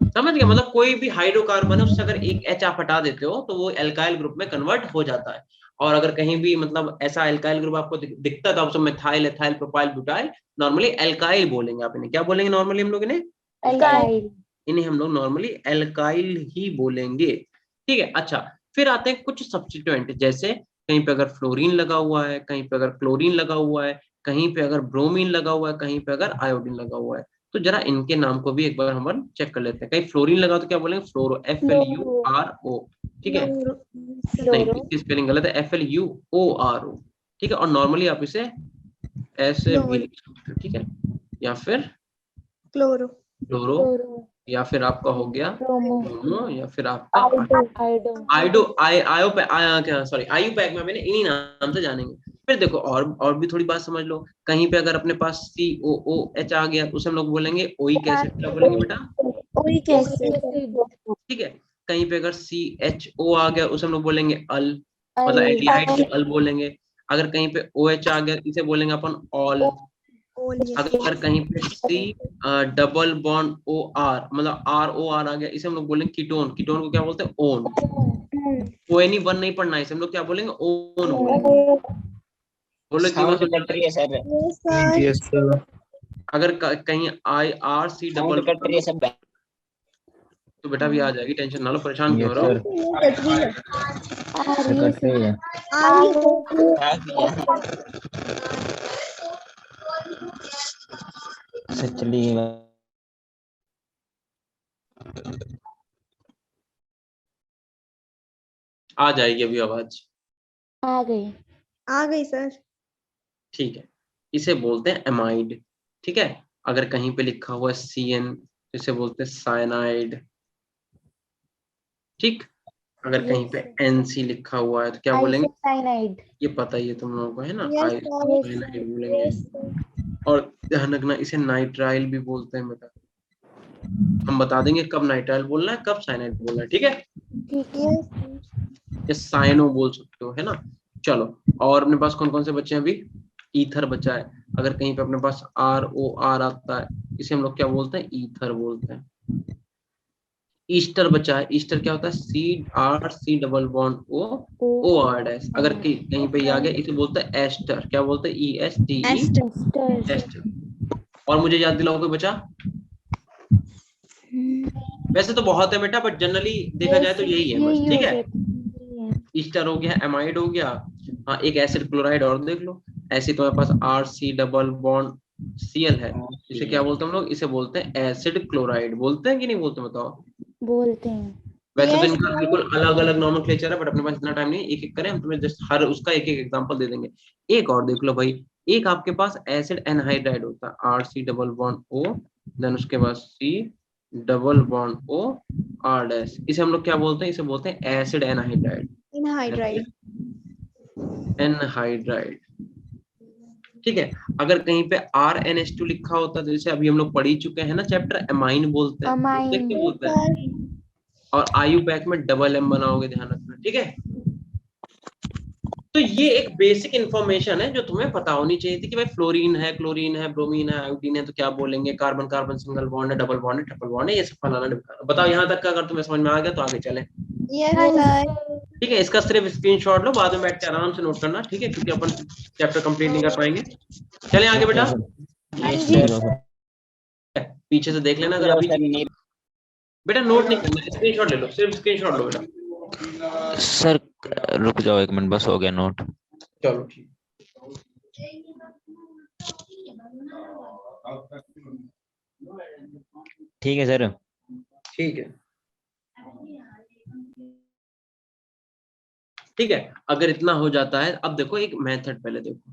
समझ गए? मतलब कोई भी हाइड्रोकार्बन है उससे अगर एक H आप हटा देते हो तो वो एल्काइल ग्रुप में कन्वर्ट हो जाता है। और अगर कहीं भी मतलब ऐसा एल्काइल ग्रुप आपको दिखता है तो आप सब methyl, ethyl, propyl, butyl, normally alkyl बोलेंगे। आप इन्हें क्या बोलेंगे नॉर्मली हम लोग, इन्हें हम लोग नॉर्मली एल्काइल ही बोलेंगे। ठीक है। अच्छा फिर आते हैं कुछ सब्स्टिट्यूएंट, जैसे कहीं पे अगर फ्लोरीन लगा हुआ है, कहीं पे अगर क्लोरीन लगा हुआ है, कहीं पे अगर ब्रोमीन लगा हुआ है, कहीं पे अगर आयोडीन लगा हुआ है, तो जरा इनके नाम को भी एक बार हम चेक कर लेते हैं। कहीं फ्लोरीन लगा तो क्या बोलेंगे, फ्लोरो, FLURO। ठीक है, नहीं इसकी स्पेलिंग गलत है, FLUORO। ठीक है। और नॉर्मली आप इसे ऐसे भी लिख सकते हो। ठीक है, या फिर क्लोरो, क्लोरो, या फिर आपका हो गया ब्रोमो ब्रोमो, या फिर आपका आइडो आईयूपैक में मैंने इन्हीं नाम से जानेंगे। फिर देखो और भी थोड़ी बात समझ लो, कहीं पे अगर अपने पास COOH आ गया उसे हम लोग बोलेंगे ओइक एसिड, क्या बोलेंगे बेटा? कोई कैसे ठीक है। कहीं पे अगर CHO आ गया उसे हम लोग बोलेंगे अल, मतलब एल्डिहाइड के अल बोलेंगे। अगर कहीं पे OH आ गया इसे बोलेंगे अपन ऑल। अगर कहीं पे C डबल बॉन्ड OR मतलब ROR आ गया इसे हम लोग बोलेंगे कीटोन। कीटोन को क्या बोलते हैं? ओन। ONE वन नहीं पढ़ना है इसे हम लोग क्या बोलेंगे? ओन बोलेंगे। बोलो इतनी बात साउंड समझ कट में रही है सर, आई? Yes sir. अगर कहीं IRC साउंड डबल कट रही है सब। तो बेटा भी आ जाएगी, टेंशन ना लो, परेशान क्यों हो यस रहे हो? सर। कट रही है। अच्छा चलिए। आ जाएगी अभी आवाज। आ गई आ गई सर। ठीक है, इसे बोलते हैं एमाइड। ठीक है, अगर कहीं पे लिखा हुआ है CN तो इसे बोलते हैं साइनाइड। ठीक, अगर कहीं पे NC लिखा हुआ है तो क्या बोलेंगे? आइसोसाइनाइड ये पता ही है तुम लोगों को, है ना? Yes sir. आइसोसाइनाइड बोलेंगे। और ध्यान रखना इसे नाइट्राइल भी बोलते हैं बेटा। हम बता देंगे कब नाइट्राइल बोलना है, कब साइनाइड बोलना है। ठीक है, ठीक है ये साइनो बोल सकते हो, है ना? चलो, और अपने पास कौन कौन से बच्चे हैं अभी? ईथर बचा है। अगर कहीं पे अपने पास ROR आता है इसे हम लोग क्या बोलते हैं? ईथर बोलते हैं। ईस्टर बचा है। ईस्टर क्या होता है? CRC double bond OR dash. अगर कहीं पे ये आ गया इसे बोलते हैं एस्टर। क्या बोलते हैं? ESTE ester. एस्टर। और मुझे याद दिलाओ कोई बचा? वैसे तो बहुत है बेटा, बट जनरली देखा जाए तो यही है बस। ठीक है, ईस्टर हो गया, एमाइड हो गया। हाँ, एक एसिड क्लोराइड और देख लो। ऐसे तुम्हारे पास RC डबल बॉन्ड Cl है, इसे क्या बोलते हैं हम लोग? इसे बोलते हैं एसिड क्लोराइड। बोलते हैं कि नहीं बोलते, बताओ? बोलते हैं वैसे तो Yes, इनका sir. बिल्कुल अलग अलग नॉमेनक्लेचर है, बट अपने पास इतना टाइम नहीं, एक एक करें हम तुम्हें जस्ट हर उसका एक एक एग्जांपल दे देंगे। एक और देख लो भाई, एक आपके पास एसिड एनहाइड्राइड होता है, RC double bond O, then उसके बाद C double bond O R dash. इसे हम लोग क्या बोलते हैं? इसे बोलते हैं एसिड एनहाइड्राइड। Anhydride. एनहाइड्राइड। ठीक है, अगर कहीं पे RNH2 लिखा होता है, जैसे अभी हम लोग पढ़ ही चुके हैं ना चैप्टर, एमाइन बोलते हैं। बोलते हैं, अमाइन क्या बोलते हैं? और IUPAC में डबल M बनाओगे, ध्यान रखना। ठीक है, तो ये एक बेसिक इंफॉर्मेशन है जो तुम्हें पता होनी चाहिए थी कि भाई फ्लोरीन है, क्लोरीन है, ब्रोमीन है, आयोडीन है तो क्या बोलेंगे? कार्बन कार्बन सिंगल बॉन्ड है, डबल बॉन्ड है, ट्रिपल बॉन्ड है, ये सब फलाना ढिमकाना। बताओ यहाँ तक का अगर तुम्हें समझ में आ गया तो आगे चले। Yes, sir. ठीक है, इसका सिर्फ स्क्रीनशॉट लो, बाद में बैठ के आराम से नोट करना। ठीक है, क्योंकि अपन चैप्टर कंप्लीट नहीं कर पाएंगे। चले आगे बेटा, यस ठीक सर। है सर। पीछे से देख लेना अगर जाओ अभी। सर, नहीं बेटा नोट नहीं करना, स्क्रीनशॉट ले लो, सिर्फ स्क्रीनशॉट लो बेटा। सर रुक जाओ 1 मिनट, बस हो गया नोट। चलो ठीक। ठीक है सर। ठीक है, ठीक है, अगर इतना हो जाता है, अब देखो एक मेथड पहले देखो।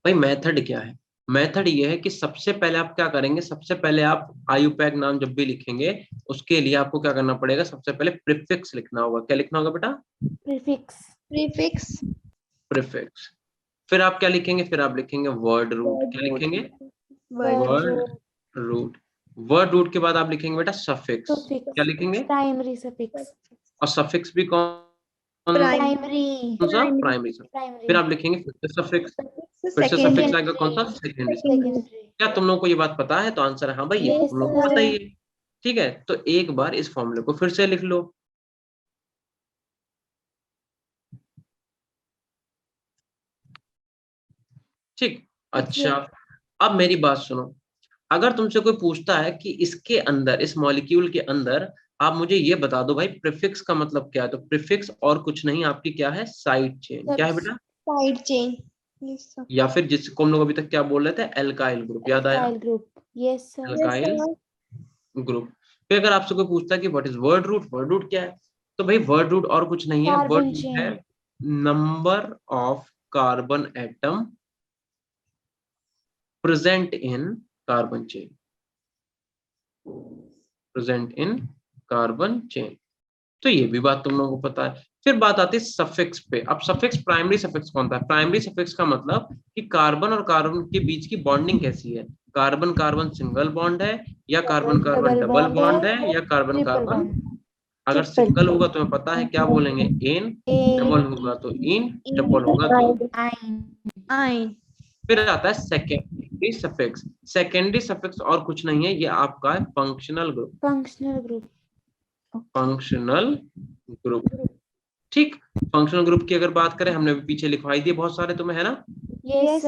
भाई मेथड क्या है? मेथड ये है कि सबसे पहले आप क्या करेंगे? सबसे पहले आप IUPAC नाम जब भी लिखेंगे उसके लिए आपको क्या करना पड़ेगा? सबसे पहले प्रीफिक्स लिखना होगा। क्या लिखना होगा बेटा? Prefix Prefix. प्रीफिक्स। फिर आप क्या लिखेंगे? फिर आप लिखेंगे वर्ड रूट। क्या लिखेंगे? Word. Word root. Word root के बाद आप लिखेंगे बेटा सफिक्स। सफिक्स क्या लिखेंगे? प्राइमरी सफिक्स और सफिक्स भी कौन प्राइमरी सा? Primary suffix. प्राइमरी फिर आप लिखेंगे फिर से सफिक्स। फिर से Secondary. सफिक्स आएगा कौन सा? सेकेंडरी। सेकेंडरी क्या तुम लोगों को ये बात पता है? तो आंसर है हाँ भाई, ये Yes, तुम लोग को sir. पता ही है। ठीक है, तो एक बार इस फॉर्मूले को फिर से लिख लो। ठीक, अच्छा, अब मेरी बात सुनो। अगर तुमसे कोई पूछता है कि इसके अंदर, इस मॉलिक्यूल के अंदर, आप मुझे ये बता दो भाई प्रीफिक्स का मतलब क्या है, तो प्रीफिक्स और कुछ नहीं आपकी क्या है? Side chain. क्या है बेटा? Side chain. Yes, sir. या फिर जिसको हम लोग अभी तक क्या बोल रहे थे? Alkyl group. याद आया? Alkyl group yes sir Yes, alkyl sir. Group. फिर अगर आपसे कोई पूछता है कि what is word root, word root क्या है, तो भाई वर्ड रूट और कुछ नहीं है, वर्ड carbon रूट chain है number of carbon atom present in carbon chain. Present in carbon chain. तो ये भी बात तुम लोगों को पता है। फिर बात आती है सफिक्स पे। अब सफिक्स, प्राइमरी सफिक्स कौन था? प्राइमरी सफिक्स का मतलब कि कार्बन और कार्बन के बीच की बॉन्डिंग कैसी है, कार्बन कार्बन सिंगल बॉन्ड है या कार्बन कार्बन डबल बॉन्ड है या कार्बन ट्रिपल कार्बन। बॉन्ड। अगर ट्रिपल। सिंगल होगा तो हमें पता है क्या बोलेंगे, एन, डबल होगा तो इन, ट्रिपल होगा तो। आइन। आइन। फिर आता है सेकेंडरी सफिक्स। सेकेंडरी सफिक्स और कुछ नहीं है, ये आपका है functional group. Functional group. Functional group, ठीक। फंक्शनल ग्रुप की अगर बात करें, हमने भी पीछे लिखवाई दिए बहुत सारे तुम्हें, है ना? Yes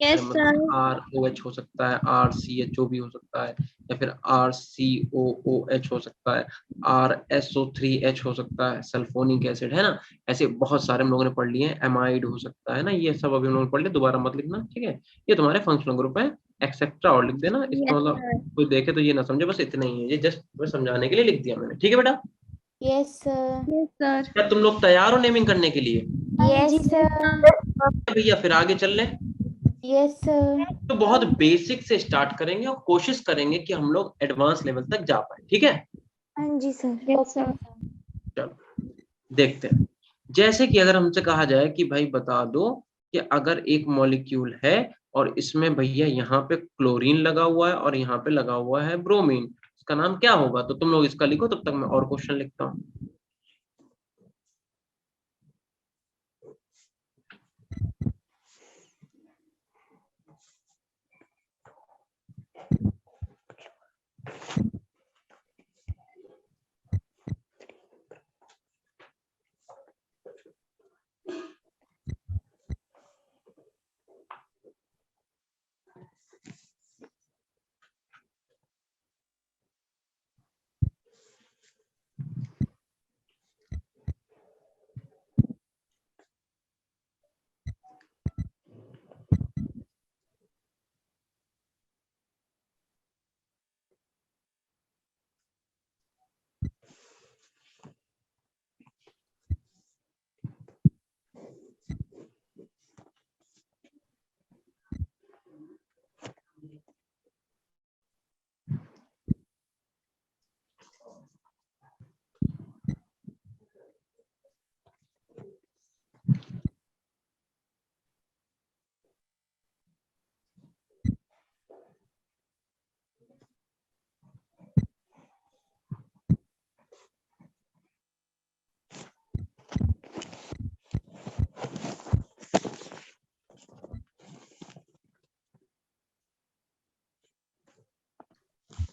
yes sir. R O H हो सकता है, आर सी एच ओ भी हो सकता है, या फिर आर सी ओ ओ एच हो सकता है, आर एस ओ 3 एच हो सकता है, सल्फोनिक एसिड, है ना? ऐसे बहुत सारे हम लोगों ने पढ़ लिए हैं। एमाइड हो सकता है ना, ये सब अभी हम लोगों ने पढ़ लिया, दोबारा मत लिखना, ठीक है? ये तुम्हारे फंक्शनल ग्रुप है, एक्सेट्रा और लिख देना। इसका मतलब कोई देखे तो ये ना समझे बस इतना ही है, ये जस्ट समझाने के लिए लिख दिया मैंने, ठीक है बेटा? Yes sir. Yes sir. क्या तुम लोग तैयार हो नेमिंग करने के लिए? Yes sir. भैया फिर आगे चल लें। Yes sir. तो बहुत बेसिक से स्टार्ट करेंगे और कोशिश करेंगे कि हम लोग एडवांस लेवल तक जा पाए, ठीक है? हाँ जी सर। Yes sir. चलो देखते हैं। जैसे कि अगर हमसे कहा जाए कि भाई बता दो कि अगर एक मॉलिक्यूल है और इसमें भैया यहाँ पे क्लोरीन लगा हुआ है और यहाँ पे लगा हुआ है ब्रोमीन, इसका नाम क्या होगा? तो तुम लोग इसका लिखो, तब तक मैं और क्वेश्चन लिखता हूँ।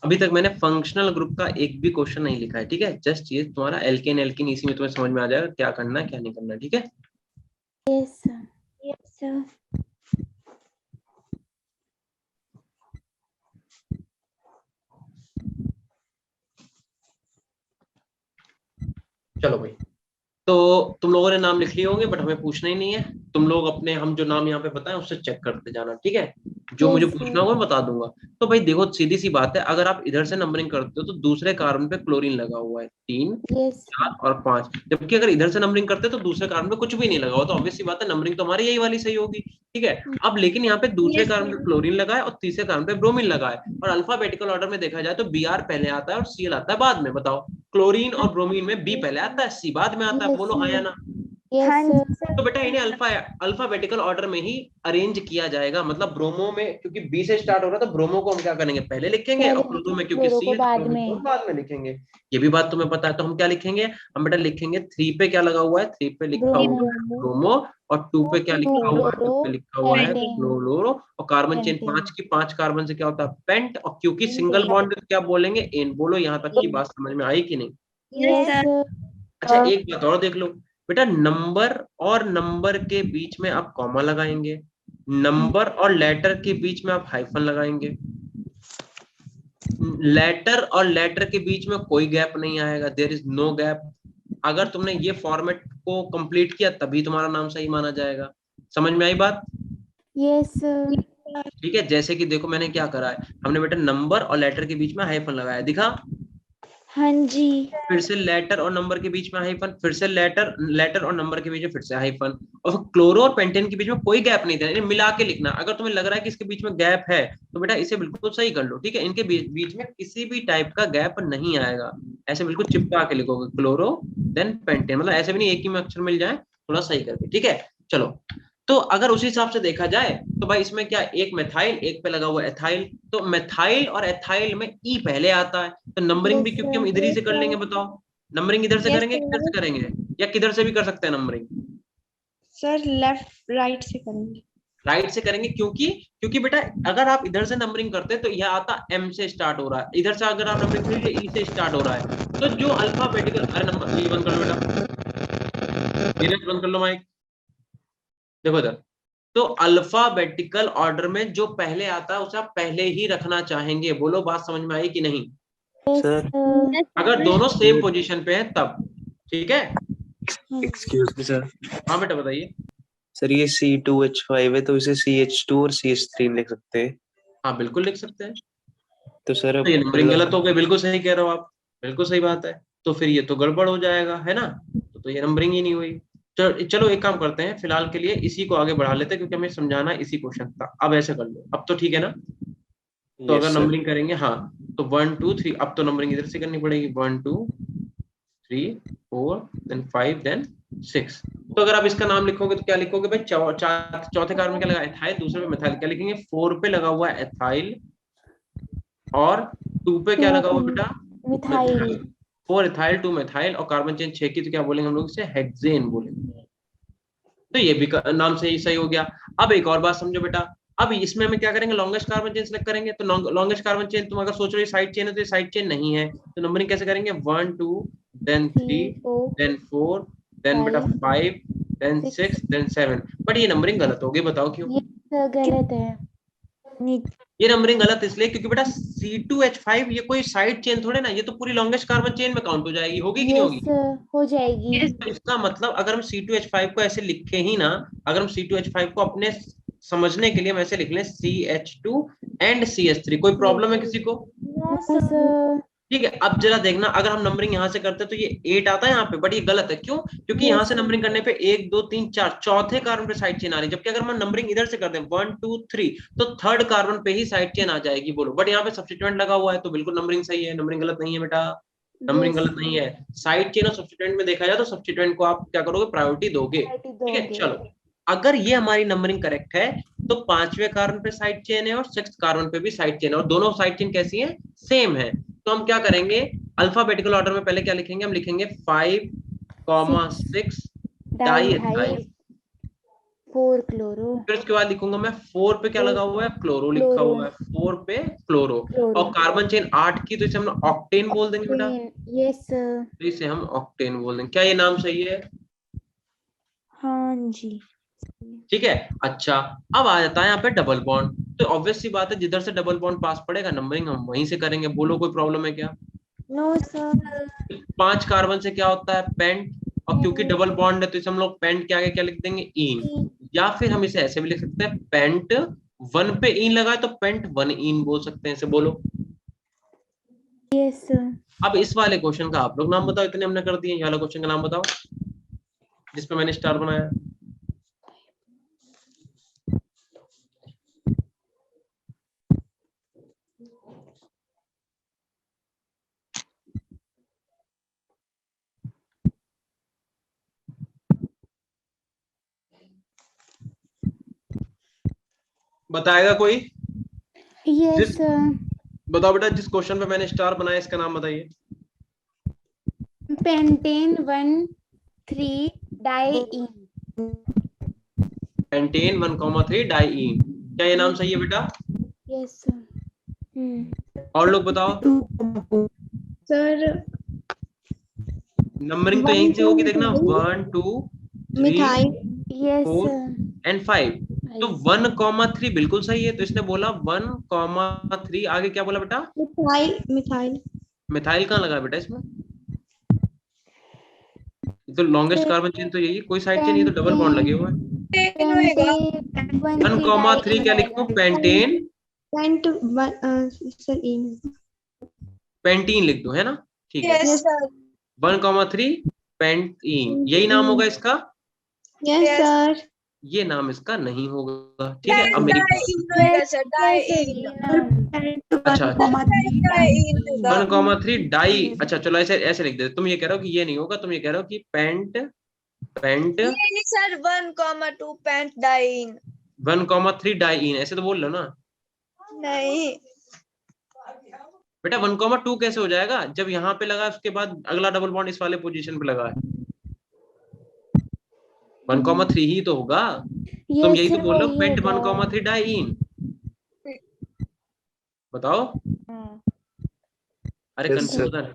अभी तक मैंने फंक्शनल ग्रुप का एक भी क्वेश्चन नहीं लिखा है, ठीक है? जस्ट ये तुम्हारा एल्केन एल्किन, इसी में तुम्हें समझ में आ जाएगा क्या करना है क्या नहीं करना, ठीक है? Yes sir. Yes sir. चलो भाई, तो तुम लोगों ने नाम लिख लिए होंगे, बट हमें पूछना ही नहीं है। तुम लोग अपने, हम जो नाम यहाँ पे बताएं उससे चेक करते जाना, ठीक है? जो मुझे पूछना होगा मैं बता दूंगा। तो भाई देखो, सीधी सी बात है, अगर आप इधर से नंबरिंग करते हो तो दूसरे कार्बन पे क्लोरीन लगा हुआ है 3, यस 4 और 5, जबकि अगर इधर से नंबरिंग करते तो दूसरे कार्बन पे कुछ भी नहीं लगा हुआ, तो ऑब्वियस सी बात है नंबरिंग तो हमारी यही वाली सही होगी, ठीक है? अब लेकिन यहाँ पे दूसरे कार्बन पे क्लोरीन लगा है और तीसरे कार्बन पे ब्रोमीन लगा है, और अल्फाबेटिकल ऑर्डर में देखा जाए तो Br पहले आता है और Cl आता है बाद में। बताओ, क्लोरीन और ब्रोमीन में B पहले आता है, C बाद में आता है, बोलो हाँ या ना? हाँ यस जी सर। सर। तो बेटा इन्हें अल्फाबेटिकल ऑर्डर में ही अरेंज किया जाएगा। मतलब ब्रोमो में क्योंकि बी से स्टार्ट हो रहा है तो ब्रोमो को हम क्या करेंगे, पहले लिखेंगे, और क्लोरो में क्योंकि क्लोरो सी को है तो बाद क्लोरो में। को बाद में लिखेंगे। ये भी बात तुम्हें पता है, तो हम क्या लिखेंगे? हम बेटा लिखेंगे 3 पे क्या लगा हुआ है, 3 पे लिखा हुआ है ब्रोमो, और 2 पे क्या लिखा हुआ है, 2 पे लिखा हुआ है पेंटेन। क्लोरो, और कार्बन चेन पेंटेन। 5 की 5 कार्बन से क्या होता है, पेंट, और क्योंकि सिंगल बॉन्ड क्या बोलेंगे, एन। बोलो यहाँ तक की बात समझ में आई कि नहीं? Yes yes sir. सर। अच्छा एक बात और देख लो बेटा, नंबर और नंबर के बीच में आप कॉमा लगाएंगे, नंबर और लेटर के बीच में आप हाइफन लगाएंगे, लेटर और लेटर के बीच में कोई गैप नहीं आएगा, देयर इज नो गैप। अगर तुमने ये फॉर्मेट को कंप्लीट किया तभी तुम्हारा नाम सही माना जाएगा। समझ में आई बात? Yes sir. ठीक है, जैसे कि देखो मैंने क्या करा है, हमने बेटा नंबर और लेटर के बीच में हाइफन लगाया, दिखा? हाँ जी। फिर से लेटर और नंबर के बीच में हाइफन, फिर से लेटर और नंबर के बीच में फिर से हाइफन, और क्लोरो और पेंटेन के बीच में कोई गैप नहीं देना, मिला के लिखना। अगर तुम्हें लग रहा है कि इसके बीच में गैप है तो बेटा इसे बिल्कुल सही कर लो, ठीक है। इनके बीच में किसी भी टाइप का गैप नहीं आएगा, ऐसे बिल्कुल चिपका के लिखोगे क्लोरो देन पेंटेन, मतलब ऐसे भी नहीं एक ही में अक्षर मिल जाए, थोड़ा सही करके, ठीक है। चलो, तो अगर उसी हिसाब से देखा जाए तो भाई इसमें क्या, एक मेथाइल, एक पे लगा हुआ एथाइल, तो मेथाइल और एथाइल में ई पहले आता है, तो नंबरिंग भी Yes, क्योंकि हम sir. इधर ही से Yes, कर लेंगे। sir. बताओ, नंबरिंग इधर से Yes, करेंगे, किधर से sir. करेंगे, या किधर से भी कर सकते हैं नंबरिंग? सर लेफ्ट राइट से करेंगे। राइट से करेंगे, क्योंकि बेटा अगर आप इधर से नंबरिंग करते हैं तो यह आता एम से स्टार्ट हो रहा है, इधर से अगर आप नंबरिंग करेंगे ई से स्टार्ट हो रहा है, तो जो अल्फाबेटिकल, अरे नंबर ये बंद कर लो बेटा, धीरे बंद कर लो माइक, देखो इधर, तो अल्फाबेटिकल ऑर्डर में जो पहले आता है उसे आप पहले ही रखना चाहेंगे। बोलो बात समझ में आई कि नहीं? Yes, sir sir. अगर दोनों सेम पोजीशन पे हैं तब, ठीक है। Excuse me sir. हाँ बेटा बताइए। सर ये C2H5 है तो इसे CH2 और CH3 लिख सकते हैं। हाँ बिल्कुल लिख सकते हैं। तो सर तो ये नंबरिंग गलत हो गई, बिल्कुल सही कह रहे हो आप, बिल्कुल सही बात है। तो फिर ये तो गड़बड़ हो जाएगा, है ना, तो ये नंबरिंग ही नहीं हुई। चलो एक काम करते हैं, फिलहाल के लिए इसी को आगे बढ़ा लेते हैं क्योंकि हमें समझाना इसी क्वेश्चन था। अब ऐसे कर लो, अब तो ठीक है ना। तो अगर नंबरिंग करेंगे, हाँ, तो 1 2 3, अब तो नंबरिंग इधर से करनी पड़ेगी, 1 2 3 4 देन 5 देन 6। तो अगर आप इसका नाम लिखोगे तो क्या लिखोगे भाई? चौथे कार्बन में क्या लगा? एथाइल, दूसरे पे मिथाइल, क्या लिखेंगे? 4 पे लगा हुआ है एथाइल और 2 पे क्या लगा हुआ बेटा? मिथाइल. 4 एथाइल 2 मिथाइल, और कार्बन चेन 6 की तो क्या बोलेंगे हम लोग इसे? हेक्सेन बोलेंगे। तो ये भी नाम से ही सही हो गया। अब एक और बात समझो बेटा, अब इसमें हमें क्या करेंगे? लॉन्गेस्ट कार्बन चेन सेलेक्ट करेंगे। तो लॉन्गेस्ट कार्बन चेन तुम अगर सोच रहे हो साइड चेन है तो ये साइड चेन नहीं है, तो नंबरिंग कैसे करेंगे? 1 2 देन 3 3, 4, देन 4 देन बेटा 5 देन 6 देन 7। बट ये नंबरिंग गलत हो गई, बताओ क्यों? ये sir गलत है. ये नंबरिंग गलत इसलिए क्योंकि बेटा C2H5 ये कोई साइड चेन थोड़े ना, ये तो पूरी लॉन्गेस्ट कार्बन चेन में काउंट हो जाएगी, होगी कि नहीं Yes, होगी? sir. हो जाएगी. तो इसका मतलब अगर हम C2H5 को ऐसे लिखे ही ना, अगर हम C2H5 को अपने समझने के लिए हम ऐसे लिख लें CH2 एंड CH3, कोई प्रॉब्लम है किसी को? No, sir. ठीक है। अब जरा देखना, अगर हम नंबरिंग यहाँ से करते तो ये 8 आता है यहाँ पे, बट ये गलत है। क्यों? क्योंकि यहाँ से नंबरिंग करने पे 1 2 3 4 चौथे कार्बन पे साइड चेन आ रही है, जबकि अगर हम नंबरिंग इधर से करते हैं 1 2 3 तो थर्ड कार्बन पे ही साइड चेन आ जाएगी। बोलो, बट यहाँ पे सब्स्टिट्यूएंट लगा हुआ है तो बिल्कुल नंबरिंग सही है, नंबरिंग गलत नहीं है बेटा, नंबरिंग गलत नहीं है। साइड चेन और सब्स्टिट्यूएंट में देखा जाए तो सब्स्टिट्यूएंट को आप क्या करोगे? प्रायोरिटी दोगे, ठीक है। चलो, अगर ये हमारी नंबरिंग करेक्ट है तो 5वें कार्बन पे साइड चेन है और 6th कार्बन पे भी साइड चेन है, और दोनों साइड चेन कैसी है? सेम है। तो हम क्या करेंगे? अल्फाबेटिकल ऑर्डर में पहले क्या लिखेंगे? हम लिखेंगे 5 6 डाई एथाइल, 4 क्लोरो. फिर उसके बाद लिखूंगा मैं 4 पे क्या लगा हुआ है? क्लोरो लिखा हुआ है, 4 पे क्लोरो, और कार्बन चेन 8 की तो इसे हम ऑक्टेन बोल देंगे बेटा। Yes, sir. तो इसे हम ऑक्टेन बोल देंगे। क्या ये नाम सही है? हाँ जी। ठीक है। अच्छा, अब आ जाता है यहाँ पे डबल बॉन्ड। तो ऑब्वियस सी बात है, जिधर से डबल बॉन्ड पास पड़ेगा नंबरिंग हम वहीं से करेंगे। बोलो कोई प्रॉब्लम है क्या? No sir. 5 कार्बन से क्या होता है? पेंट, और क्योंकि डबल बॉन्ड है तो इसे हम लोग पेंट के आगे क्या लिख देंगे? इन, या फिर हम इसे ऐसे भी लिख सकते हैं, पेंट 1 पे इन लगा तो पेंट 1 इन बोल सकते हैं इसे। बोलो। Yes, sir. अब इस वाले क्वेश्चन का आप लोग नाम बताओ, इतने हमने कर दिए। ये वाला क्वेश्चन का नाम बताओ जिसपे मैंने स्टार बनाया। बताएगा कोई? Yes, sir. बताओ बेटा, जिस क्वेश्चन पे मैंने स्टार बनाया इसका नाम बताइए। Pentane 1,3 diene. पेंटेन 1,3 डाइईन, क्या ये नाम सही है बेटा? Yes, sir. और लोग बताओ। सर नंबरिंग तो यहीं से होगी, देखना 1 2 3 मिथाइल। Yes, 4 sir. एंड 5। तो 1,3 बिल्कुल सही है, तो इसने बोला 1,3, आगे क्या बोला बेटा? मिथाइल। मिथाइल। मिथाइल कहाँ लगा बेटा इसमें? तो लॉन्गेस्ट कार्बन चेन तो यही, कोई साइड चेन, ये तो डबल बॉन्ड लगे हुए हैं। 1,3 क्या लिखूं? पेंटेन, पेंट सर इन। पेंटीन लिख दो, है ना? ठीक है, Yes, sir. 1,3 पेंटीन, यही नाम होगा इसका, Yes, Yes. sir. ये नाम इसका नहीं होगा। ठीक है, अब मेरी बात, Diene, sir. Diene. अच्छा, 1,3 Diene. डाई, अच्छा चलो ऐसे ऐसे लिख देते। तुम ये कह रहे हो कि ये नहीं होगा, तुम ये कह रहे हो कि pent Diene, sir. 1,2 pant diene. 1,3 diene, ऐसे तो बोल लो ना नहीं. बेटा। 1,2 कैसे हो जाएगा जब यहाँ पे लगा, उसके बाद अगला डबल बॉन्ड इस वाले पोजीशन पे लगा है। 1,3 ही तो होगा। तुम यही तो बोल रहे हो, पेंट 1,3 डाईन। बताओ, अरे Yes, sir. कंफ्यूजन।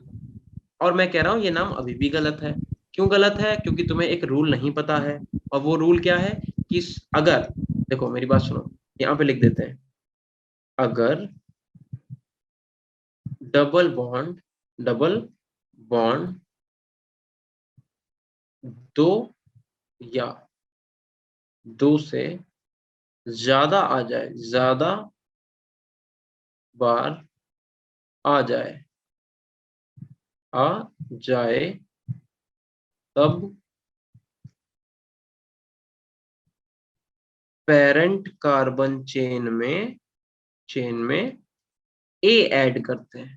और मैं कह रहा हूँ ये नाम अभी भी गलत है। क्यों गलत है? क्योंकि तुम्हें एक रूल नहीं पता है, और वो रूल क्या है कि अगर, देखो मेरी बात सुनो, यहाँ पे लिख देते हैं, अगर डबल बॉन्ड दो या दो से ज्यादा आ जाए, ज्यादा बार आ जाए तब पेरेंट कार्बन चेन में ए ऐड करते हैं।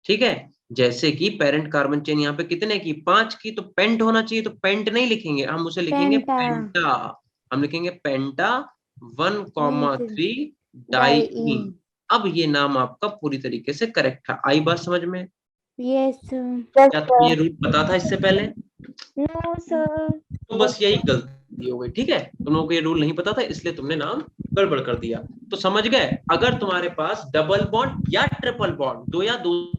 ठीक है, जैसे कि पेरेंट कार्बन चेन यहाँ पे कितने की, 5 की, तो पेंट होना चाहिए, तो पेंट नहीं लिखेंगे हम, उसे लिखेंगे पेंटा। हम लिखेंगे पेंटा 1,3 डाईन। अब ये नाम आपका पूरी तरीके से करेक्ट है। आई बात समझ में? Yes, sir. क्या तुम्हें ये रूल पता था इससे पहले? No, sir. तो बस यही गलती हो गई। ठीक है, तुम लोगों को ये रूल नहीं पता था, इसलिए तुमने नाम गड़बड़ कर दिया। तो समझ गए, अगर तुम्हारे पास डबल बॉन्ड या ट्रिपल बॉन्ड दो या दो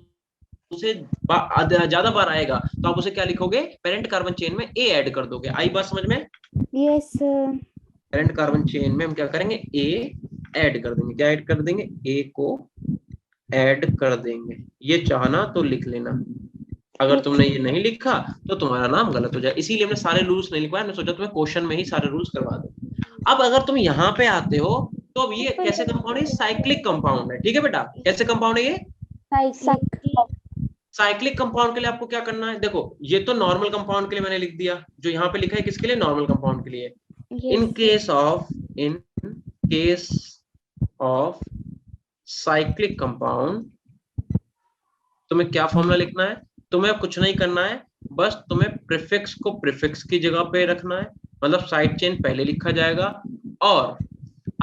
से ज्यादा बार आएगा, तो आप उसे क्या लिखोगे, पेरेंट कार्बन चेन में ए ऐड कर दोगे। आई बात समझ में? Yes, sir. Parent carbon chain में हम क्या करेंगे, ए ऐड कर देंगे। क्या ऐड कर देंगे? ए को ऐड कर देंगे। ये चाहना तो लिख लेना, अगर तुमने ये नहीं लिखा तो तुम्हारा नाम गलत हो जाए। इसीलिए हमने सारे रूल्स नहीं लिखवाए, हमने सोचा तुम्हें क्वेश्चन में ही सारे रूल्स करवा दो। अब अगर तुम यहाँ पे आते हो तो अब ये कैसे कंपाउंड है? साइक्लिक कंपाउंड है। ठीक है बेटा, कैसे कंपाउंड है ये? साइक्लिक कंपाउंड के लिए आपको क्या करना है, देखो ये तो नॉर्मल कंपाउंड के लिए मैंने लिख दिया, जो यहाँ पे लिखा है किसके लिए, नॉर्मल कंपाउंड के लिए। In case of cyclic compound तुम्हें क्या फॉर्मूला लिखना है? तुम्हें कुछ नहीं करना है, बस तुम्हें प्रीफिक्स को प्रीफिक्स की जगह पे रखना है, मतलब साइड चेन पहले लिखा जाएगा। और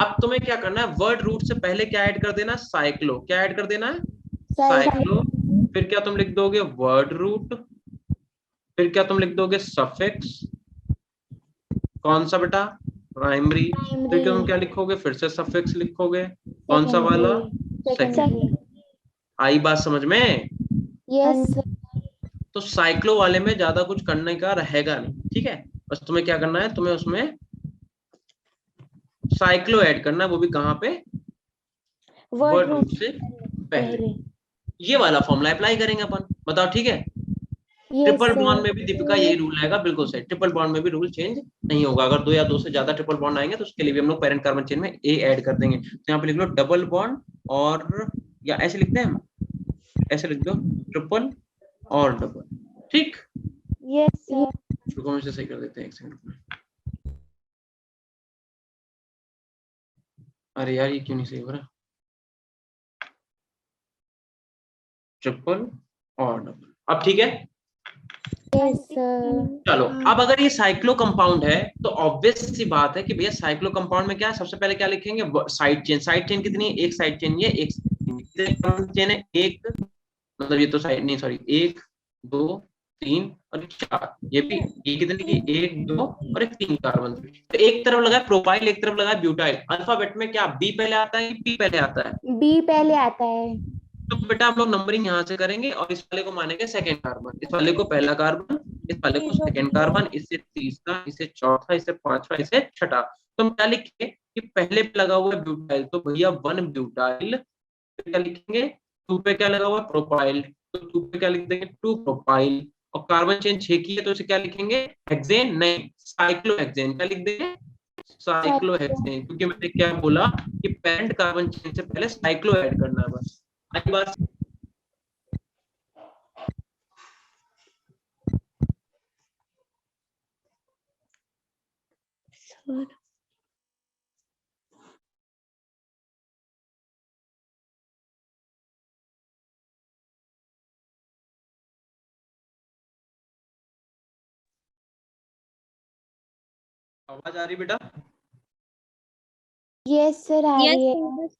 अब तुम्हें क्या करना है, वर्ड रूट से पहले क्या ऐड कर देना, साइक्लो। क्या ऐड कर देना है? साइक्लो। फिर क्या तुम लिख दोगे, वर्ड रूट। फिर क्या तुम लिख दोगे, सफिक्स। कौन सा बेटा? प्राइमरी। फिर तुम क्या लिखोगे, फिर से सफिक्स लिखोगे। कौन सा वाला? सेकेंडरी। आई बात समझ में? Yes. तो साइक्लो वाले में ज्यादा कुछ करने का रहेगा नहीं। ठीक है, बस तुम्हें क्या करना है, तुम्हें उसमें साइक्लो ऐड करना है, वो भी कहाँ पे, वर्ड रूट से पहले। ये वाला फॉर्मूला अप्लाई करेंगे अपन। बताओ ठीक है? ट्रिपल बॉन्ड में भी दीपिका यही रूल आएगा, बिल्कुल सही। ट्रिपल बॉन्ड में भी रूल चेंज नहीं होगा। अगर दो या दो से ज्यादा ट्रिपल बॉन्ड आएंगे तो उसके लिए भी हम लोग पेरेंट कार्बन चेन में ए ऐड कर देंगे। तो यहाँ पे लिख लो डबल बॉन्ड, और या ऐसे लिखते हैं हम, ऐसे लिख दो ट्रिपल और डबल। ठीक, Yes, sir. रुको हम इसे सही कर देते हैं, एक सेकंड में। अरे यार ये क्यों नहीं सही हो रहा, ट्रिपल और डबल। अब ठीक है, Yes, sir. चलो। अब अगर ये साइक्लो कंपाउंड है तो ऑब्वियस सी बात है कि भैया साइक्लो कंपाउंड में क्या, सबसे पहले क्या लिखेंगे, साइड चेन। साइड चेन कितनी है? एक साइड चेन, ये एक चेन है, एक, मतलब ये तो साइड नहीं, सॉरी, 1 2 3 और 4, ये भी, ये कितनी की, 1 2 और 3 कार्बन। तो एक तरफ लगा प्रोपाइल, एक तरफ लगा ब्यूटाइल। अल्फाबेट में क्या बी पहले आता है कि पी पहले आता है? B पहले आता है। तो बेटा हम लोग नंबरिंग यहाँ से करेंगे, और इस वाले को मानेंगे सेकंड कार्बन, इस वाले को पहला कार्बन, इस वाले को सेकंड कार्बन, इससे तीसरा, इसे चौथा, इसे पांचवा, इसे छठा। तो हम क्या लिखेंगे कि पहले पे लगा हुआ है ब्यूटाइल, तो भैया 1 ब्यूटाइल। क्या लिखेंगे, 2 पे क्या लगा हुआ है, प्रोपाइल, तो 2 पे क्या लिख देंगे, 2 प्रोपाइल। और कार्बन चेन 6 की है तो इसे क्या लिखेंगे, हेक्सेन, नहीं साइक्लोहेक्सेन। क्या लिख देंगे, साइक्लोहेक्सेन, क्योंकि मैंने क्या बोला कि पेरेंट कार्बन चेन से पहले साइक्लो ऐड करना है, बस। आई बात। सर आवाज आ रही बेटा? यस सर आ Yes, रही है। syllabus.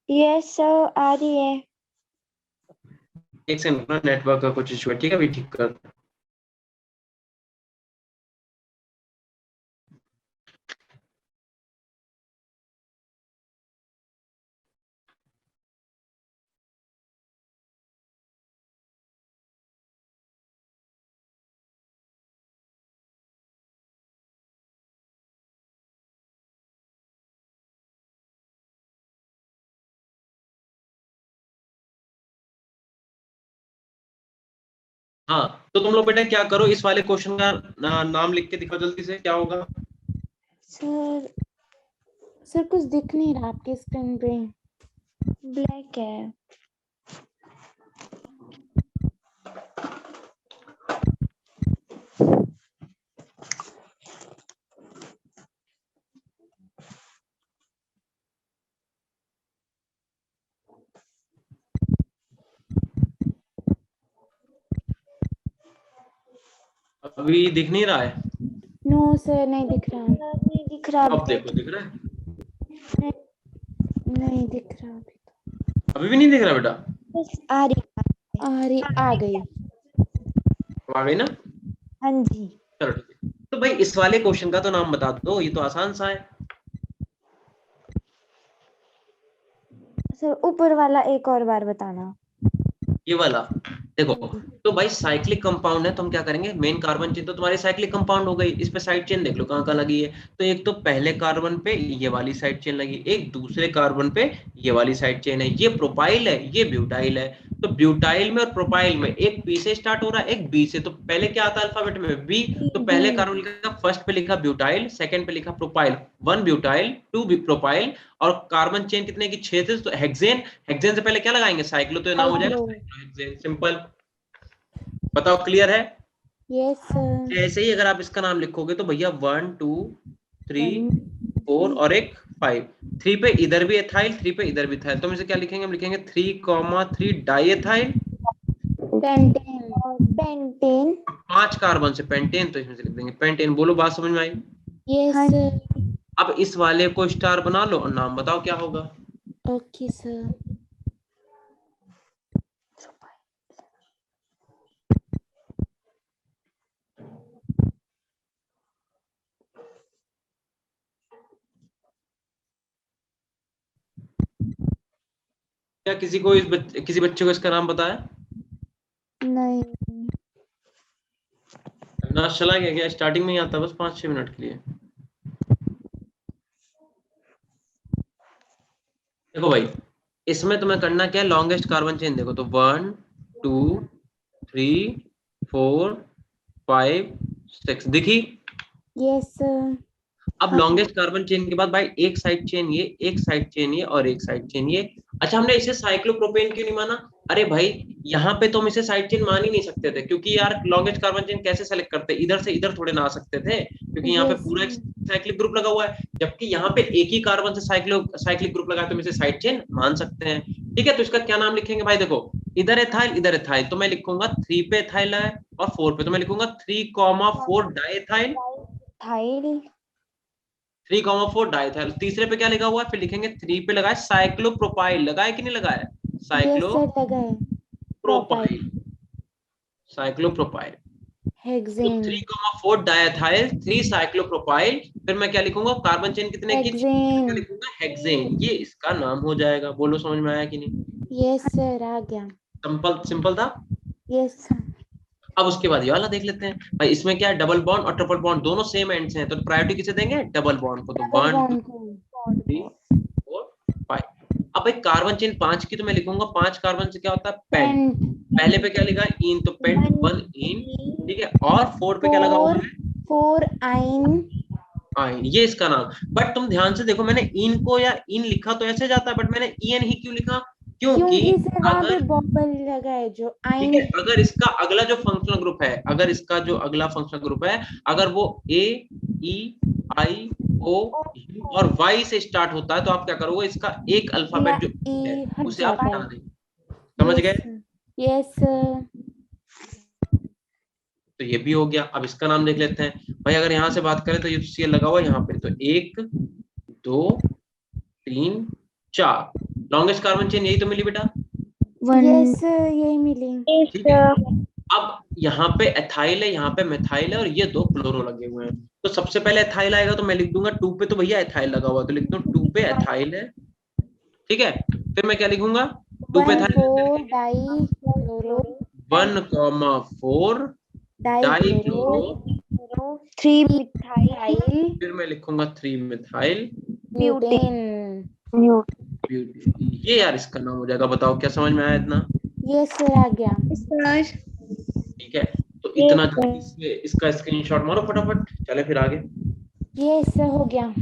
यस सर आ रही है। एक सेकंड, अपना नेटवर्क का कुछ इशू है, ठीक है, अभी ठीक कर। हाँ, तो तुम लोग बेटा क्या करो, इस वाले क्वेश्चन का नाम लिख के दिखाओ जल्दी से, क्या होगा? सर सर कुछ दिख नहीं रहा आपके स्क्रीन पे। ब्लैक है। अभी दिख नहीं रहा है? नो सर नहीं दिख रहा। नहीं दिख रहा। अब देखो, दिख रहा है? नहीं दिख रहा अभी तो। अभी भी नहीं दिख रहा बेटा? बस आ रही। आ गई। आ गई ना? हाँ जी चलो ठीक है। तो भाई इस वाले क्वेश्चन का तो नाम बता दो, ये तो आसान सा है। सर, ऊपर वाला एक और बार बताना। ये वाला देखो, तो भाई साइक्लिक कंपाउंड है, तो हम क्या करेंगे, मेन कार्बन चेन तो तुम्हारी साइक्लिक कंपाउंड हो गई, इस पे साइड चेन देख लो कहाँ कहाँ लगी है। तो एक तो पहले कार्बन पे ये वाली साइड चेन लगी, एक दूसरे कार्बन पे ये वाली साइड चेन है, ये प्रोपाइल है, ये ब्यूटाइल है। तो ब्यूटाइल में और प्रोपाइल में एक पी से स्टार्ट हो रहा है, एक बी से। तो पहले क्या आता है अल्फाबेट में? बी। तो पहले कार्बन लिखा, फर्स्ट पे लिखा ब्यूटाइल, सेकंड पे लिखा प्रोपाइल। 1 butyl 2 propyl. और कार्बन चेन कितने की? 6 थे। तो हेक्सेन, हेक्सेन से पहले क्या लगाएंगे? साइक्लो, तो ये नाम हो जाएगा साइक्लोहेक्सेन। सिंपल। बताओ, क्लियर है? Yes sir. ऐसे ही अगर आप इसका नाम लिखोगे तो भैया 1 2 3 4 और एक 5। 3 पे इधर भी एथाइल, 3 पे इधर भी एथाइल, तो हम इसे क्या लिखेंगे? हम लिखेंगे 3,3 diethyl. Pentane. Pentane. 5 carbon से पेंटेन, तो इसमें से लिख देंगे पेंटेन। बोलो, बात समझ में आई? यस हाँ। सर। अब इस वाले को स्टार बना लो और नाम बताओ क्या होगा। Okay sir. क्या किसी को किसी बच्चे को इसका नाम बताया? नहीं। नाच चला गया क्या? स्टार्टिंग में ही आता बस 5-6 मिनट के लिए। देखो भाई, इसमें तुम्हें करना क्या है, लॉन्गेस्ट कार्बन चेन देखो, तो 1 2 3 4 5 6 दिखी? Yes sir. अब लॉन्गेस्ट कार्बन चेन के बाद भाई एक साइड चेन ये, एक साइड चेन ये और एक साइड चेन ये। अच्छा, हमने इसे साइक्लोप्रोपेन क्यों नहीं माना? अरे भाई, यहाँ पे तो हम इसे साइड चेन मान ही नहीं सकते थे, क्योंकि यार लॉन्गेस्ट कार्बन चेन कैसे सेलेक्ट करते? इधर से इधर थोड़े ना आ सकते थे, क्योंकि यहाँ पे Yes, पूरा एक साइक्लिक ग्रुप लगा हुआ है, जबकि यहाँ पे एक ही कार्बन से साइक्लिक ग्रुप लगा है, तो हम इसे साइड चेन मान सकते हैं। ठीक है, तो इसका क्या नाम लिखेंगे भाई? देखो, इधर एथाइल इधर एथाइल, तो मैं लिखूंगा 3 पे एथाइल है, और 4 पे तो मैं लिखूंगा 3,4 डाइएथाइल। थाइल। 3,4 डाइएथाइल। तीसरे पे क्या लिखा हुआ है? फिर लिखेंगे 3 पे लगा है साइक्लोप्रोपाइल। लगाए कि नहीं लगाया? yes साइक्लो सर लगा है। Propyl, cyclopropyl. तो हेक्सेन। 3,4 डाइएथाइल 3 साइक्लोप्रोपाइल। फिर मैं क्या लिखूंगा? कार्बन चेन कितने की? हेक्सेन। क्या लिखूंगा? हेक्सेन। ये इसका नाम हो जाएगा। बोलो, समझ में आया कि नहीं? यस सर आ गया। सिंपल सिंपल था। Yes sir. अब उसके बाद ये वाला देख लेते हैं भाई, इसमें क्या है, डबल बॉन्ड और ट्रिपल बॉन्ड दोनों सेम एंड से हैं, तो प्रायोरिटी किसे देंगे? डबल बॉन्ड को। तो 1 2 3 4 5। अब भाई कार्बन चेन 5 की, तो मैं लिखूंगा 5 कार्बन से क्या होता है? पेंट। पहले पे क्या लिखा है? इन, तो पेंट 1 इन। ठीक है, और 4 पे क्या लगा हुआ है? 4 आइन। आइन। ये इसका नाम। बट तुम ध्यान से देखो, मैंने इन को या इन लिखा तो ऐसे जाता है, बट मैंने इन ही क्यों लिखा? क्योंकि सर वहां पे अगर, बबल लगा है जो ठीक आइन। है, अगर इसका अगला जो फंक्शनल ग्रुप है, अगर इसका जो अगला फंक्शनल ग्रुप है, अगर वो ए ई आई O U और Y से स्टार्ट होता है, तो आप क्या करोगे, इसका एक अल्फाबेट जो है हट उसे आप जाता हटा है। देंगे। समझ गए? Yes sir. तो ये भी हो गया। अब इसका नाम देख लेते हैं भाई। अगर यहाँ से बात करें तो ये लगा हुआ है यहाँ पे, तो 1 2 3 4 लॉन्गेस्ट कार्बन चेन यही तो मिली बेटा। यस यही मिली। ठीक है। अब यहाँ पे एथाइल है, यहाँ पे मिथाइल है और ये 2 क्लोरो लगे हुए हैं। तो सबसे पहले एथाइल आएगा तो मैं लिख दूंगा 2 पे, तो भैया एथाइल लगा हुआ, तो लिख दूं 2 पे एथाइल है। ठीक है, फिर मैं क्या लिखूंगा, 2 पे ethyl 4 die chloro 1,4 die chloro, 3 methyl फिर मैं लिखूंगा 3 मिथाइल ब्यूटेन। ब्यूटेन। ये यार इसका नाम हो जाएगा। बताओ क्या समझ में आया इतना? यस सर आ गया। सर ठीक है, तो इतना इसका स्क्रीनशॉट मारो फटाफट, चले फिर आगे। यस सर हो गया।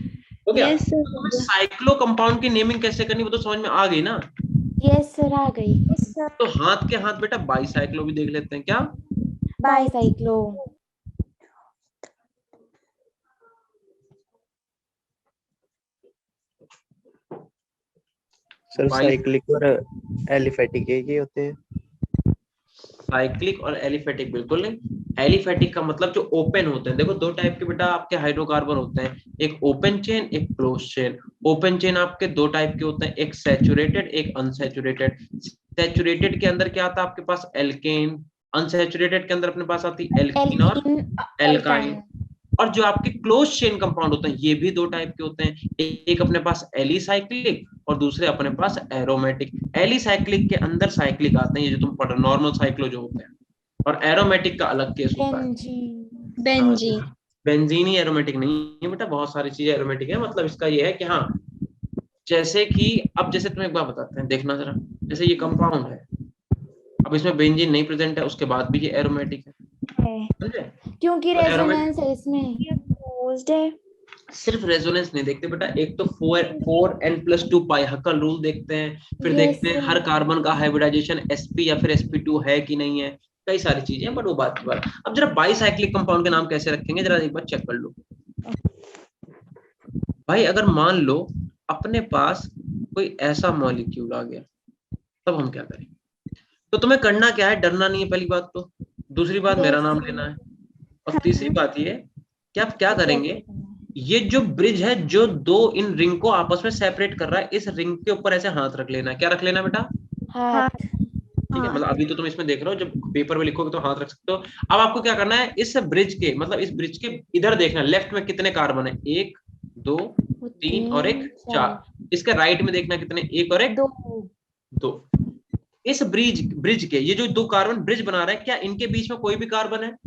हो गया। यस सर तो हमें साइक्लो कंपाउंड की नेमिंग कैसे करनी वो तो समझ में आ गई ना। यस सर आ गई। तो हाथ के हाथ बेटा बाईसाइक्लो भी देख लेते हैं क्या। बाईसाइक्लो। सर बाई- साइक्लिक और एलिफेटिक एक ही होते हैं। साइक्लिक और एलिफेटिक बिल्कुल नहीं। एलिफेटिक का मतलब जो ओपन होते हैं। देखो 2 टाइप के बेटा आपके हाइड्रोकार्बन होते हैं, एक ओपन चेन एक क्लोज चेन। ओपन चेन आपके 2 टाइप के होते हैं, एक सैचुरेटेड एक अनसैचुरेटेड। सैचुरेटेड के अंदर क्या आता है आपके पास, एल्केन। अनसैचुरेटेड के अंदर अपने पास आती है एल्कीन और एल्काइन। और जो आपके क्लोज चेन कंपाउंड होते हैं ये भी 2 टाइप के होते हैं, एक अपने पास एलिसाइक्लिक और दूसरे अपने पास एरोमेटिक। एलिसाइक्लिक के अंदर साइक्लिक आते हैं, ये जो तुम पढ़ रहे नॉर्मल साइक्लो जो होते हैं, और एरोमेटिक का अलग केस होता है। बेंजीन। बेंजीन ही एरोमेटिक नहीं है बेटा, बहुत सारी चीजें एरोमेटिक है। मतलब इसका ये है कि हाँ, जैसे कि अब जैसे तुम्हें एक बात बताते हैं, देखना जरा। जैसे ये कंपाउंड है, अब इसमें बेंजीन नहीं प्रेजेंट है, उसके बाद भी ये एरोमेटिक है, समझे? क्योंकि तो aromatic- रेजोनेंस है इसमें। सिर्फ रेजोनेंस नहीं देखते बेटा, एक तो 4n+2 पाई हक्कल रूल देखते हैं, फिर Yes, देखते हैं sir. हर कार्बन का हाइब्रिडाइजेशन sp या फिर sp2 है कि नहीं है। कई सारी चीजें, बट वो बात की बात। अब जरा बाईसाइक्लिक कंपाउंड के नाम कैसे रखेंगे जरा एक बार चेक कर लो भाई। अगर मान लो अपने पास कोई ऐसा मॉलिक्यूल आ गया, तब हम क्या करें? तो तुम्हें करना क्या है, डरना नहीं है पहली बात तो। दूसरी बात मेरा नाम लेना है, और तीसरी बात ये कि आप क्या करेंगे, ये जो ब्रिज है जो 2 इन रिंग को आपस में सेपरेट कर रहा है, इस रिंग के ऊपर ऐसे हाथ रख लेना है। क्या रख लेना बेटा? हाथ। ठीक है, मतलब अभी तो तुम इसमें देख रहे हो, जब पेपर में लिखोगे तो हाथ रख सकते हो। अब आपको क्या करना है, इस ब्रिज के मतलब इस ब्रिज के इधर देखना, लेफ्ट में कितने कार्बन है, 1 2 3 और 1 4। इसके राइट में देखना कितने, 1 और 1 2। इस ब्रिज के ये जो 2 कार्बन ब्रिज बना रहे हैं, क्या इनके बीच में कोई भी कार्बन है?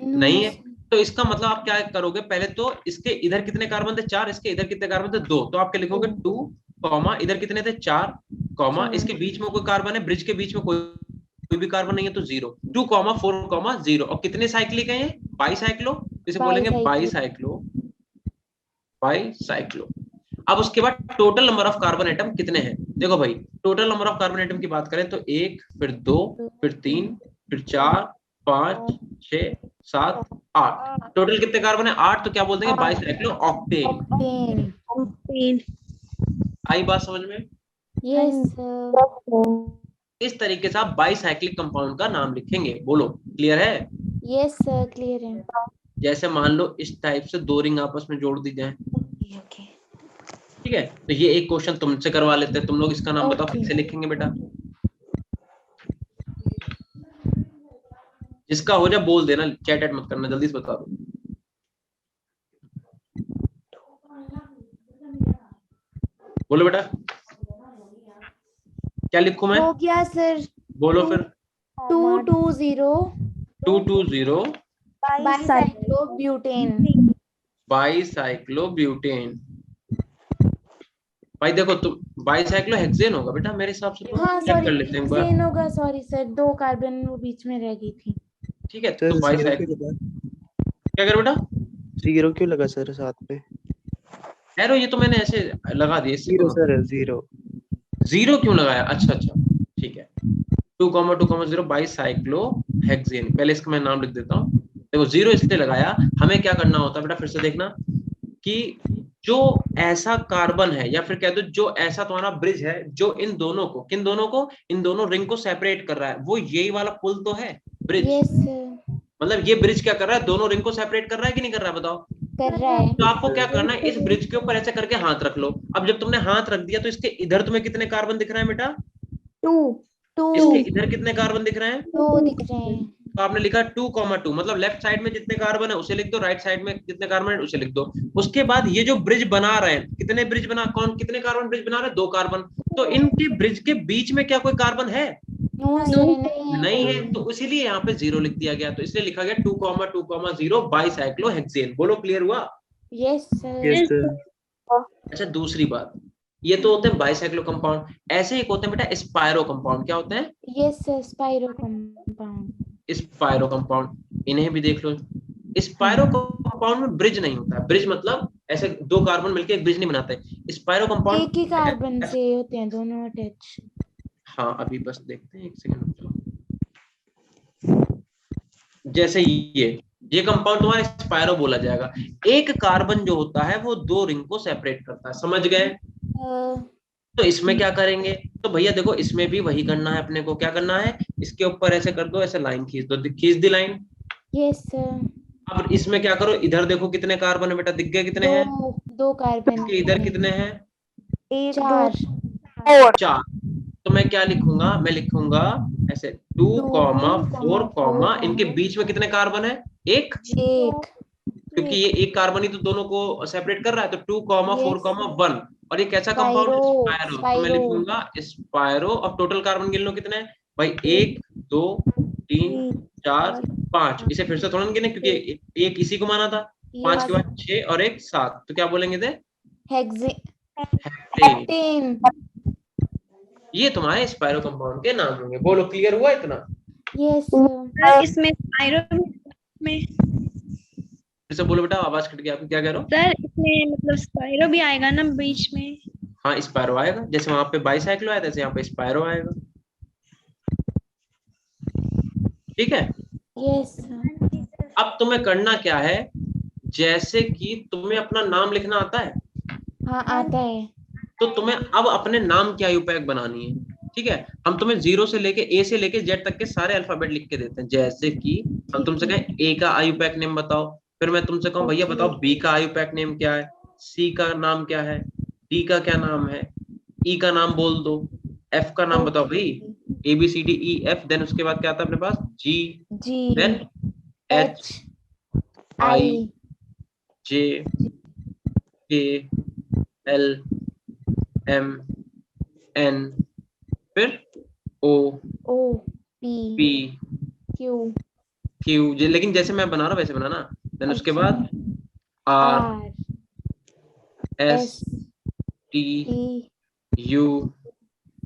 नहीं है। तो इसका मतलब आप क्या करोगे, पहले तो इसके इधर कितने कार्बन थे, 4, इसके इधर कितने कार्बन थे, 2। तो आप क्या लिखोगे, 2 कॉमा इधर कितने थे, 4 कॉमा इसके बीच में कोई कार्बन है, ब्रिज के बीच में कोई भी कार्बन नहीं है तो 0। 2 4 0। और कितने साइक्लिक है ये, बाईसाइक्लो। इसे बोलेंगे बाईसाइक्लो। बाईसाइक्लो। अब उसके बाद total number of carbon atom कितने हैं। देखो भाई, total number of carbon atom की बात करें तो 1 फिर 2 फिर 3 फिर 4 5 6 7 8। टोटल कितने कार्बन है, 8। तो क्या बोलते हैं, बाईसाइक्लो ऑक्टेन। आई बात समझ में? यस इस तरीके से आप बाईसाइक्लिक कंपाउंड का नाम लिखेंगे। बोलो क्लियर है? यस सर क्लियर है। जैसे मान लो इस टाइप से 2 रिंग आपस में जोड़ दी जाए, ओके ठीक है। तो ये एक क्वेश्चन तुमसे करवा लेते हैं, तुम लोग इसका नाम बताओ Okay. कैसे लिखेंगे बेटा। जिसका हो जाए बोल देना, चैट मत करना, जल्दी से बता दो। बोलो बेटा क्या लिखूं मैं, हो गया सर। बोलो फिर। 220 बाईसाइक्लोब्यूटेन। बाईसाइक्लोब्यूटेन। भाई देखो तुम बाईसाइक्लोहेक्सेन होगा बेटा मेरे हिसाब से, तो हाँ चेक कर सॉरी लेते हैं एक बार। हेक्सेन होगा, सॉरी सर 2 कार्बन वो बीच में रह गई थी। ठीक है, सर तो बाईसाइक्लो क्या कर बेटा, 0 क्यों लगा सर साथ में? एरो ये तो मैंने ऐसे लगा दिया, 0 सर 0। 0 क्यों लगाया, अच्छा ठीक है। 2 2 0 बाईसाइक्लोहेक्सेन। पहले इसका मैं नाम लिख देता हूँ, देखो 0 इसलिए लगाया, हमें क्या करना होता है बेटा, फिर से देखना कि जो ऐसा कार्बन है या फिर कह दो जो ऐसा तुम्हारा ब्रिज है जो इन दोनों को, किन दोनों को, इन दोनों रिंग को सेपरेट कर रहा है, वो यही वाला पुल तो है ब्रिज। यस सर, मतलब ये ब्रिज क्या कर रहा है, दोनों रिंग को सेपरेट कर रहा है कि नहीं कर रहा है, बताओ। कर रहा है। तो आपको क्या करना है, इस ब्रिज के ऊपर ऐसे करके हाथ रख लो। अब जब तुमने हाथ रख दिया तो इसके इधर तुम्हें कितने कार्बन दिख रहे हैं बेटा, 2 इसके इधर कितने कार्बन दिख रहे हैं, 2 दिख रहे हैं। तो आपने लिखा 2,2, मतलब लेफ्ट साइड में जितने कार्बन है उसे लिख दो, राइट साइड में जितने कार्बन है उसे लिख दो। उसके बाद ये जो ब्रिज बना रहे हैं, कितने ब्रिज बना, कौन कितने कार्बन ब्रिज बना रहे हैं, 2 कार्बन। तो इनके ब्रिज के बीच में क्या कोई कार्बन है, नो सर, नहीं नहीं है। है, तो इसीलिए यहाँ पे 0 लिख दिया गया। तो इसलिए लिखा गया 2,2,0 बाइसाइक्लोहेक्सेन। बोलो क्लियर हुआ। Yes sir. Yes sir. अच्छा दूसरी बात, ये तो होते हैं बाइसाइक्लो कंपाउंड, ऐसे एक होते हैं बेटा स्पायरो कंपाउंड। क्या होते हैं, yes sir, spiro compound. Spiro compound, इन्हें भी देख लो। स्पायरो कंपाउंड में ब्रिज नहीं होता, ब्रिज मतलब ऐसे 2 कार्बन मिलकर एक ब्रिज नहीं बनाते। स्पायरो कंपाउंड एक ही कार्बन से होते हैं दोनों अटैच। हाँ अभी बस देखते हैं, एक सेकंड। जैसे ये कंपाउंड तुम्हारा स्पायरो बोला जाएगा। एक कार्बन जो होता है वो 2 रिंग को सेपरेट करता है, समझ गए। तो इसमें क्या करेंगे, तो भैया देखो इसमें भी वही करना है अपने को। क्या करना है, इसके ऊपर ऐसे कर दो, ऐसे लाइन खींच दो, खींच दी लाइन। Yes sir. अब इसमें क्या करो, इधर देखो कितने कार्बन है बेटा, दिख गए कितने हैं, 2 कार्बन। इसके इधर कितने हैं, 4। 4। तो मैं क्या लिखूंगा, मैं लिखूंगा ऐसे 2,4, इनके बीच में कितने कार्बन है, 1, क्योंकि ये एक कार्बन ही तो दोनों को सेपरेट कर रहा है। तो 2,4,1, और ये कैसा कंपाउंड है, स्पायरो। तो मैं लिखूंगा स्पायरो। और टोटल कार्बन गिन लो कितने हैं भाई, 1, 2, 3, 4, 5। इसे फिर से थोड़ा गिने क्योंकि एक इसी को माना था। 5 के बाद 6 और 1 7, तो क्या बोलेंगे थे, हेक्सेन। ये तुम्हारे स्पायरो कंपाउंड के नाम होंगे। बोलो क्लियर हुआ इतना। यस सर इसमें स्पाइरो में, फिर से बोलो बेटा, आवाज कट गया, आप क्या कह रहे हो। सर इसमें मतलब स्पाइरो भी आएगा ना बीच में। हाँ स्पायरो आएगा, जैसे वहां पे बाइसाइक्लो आया जैसे यहाँ पे स्पायरो आएगा, ठीक है। यस। अब तुम्हें करना क्या है, जैसे कि तुम्हें अपना नाम लिखना आता है, हाँ आता है। तो तुम्हें अब अपने नाम की आयुपैक बनानी है, ठीक है। हम तुम्हें 0 से लेके A से लेके Z तक के सारे अल्फाबेट लिख के देते हैं। जैसे कि हम तुमसे कहें A का आयुपैक नेम बताओ, फिर मैं तुमसे कहूँ भैया बताओ B का आयुपैक नेम क्या है, C का नाम क्या है, D का क्या नाम है, E का नाम बोल दो, F का नाम बताओ भाई, ABCDEF, देन उसके बाद क्या आता है अपने पास, G, then H, I, J, K, L, M, N, फिर O, P, Q, लेकिन जैसे मैं बना रहा हूँ वैसे बनाना। देन उसके बाद R, S, T, U,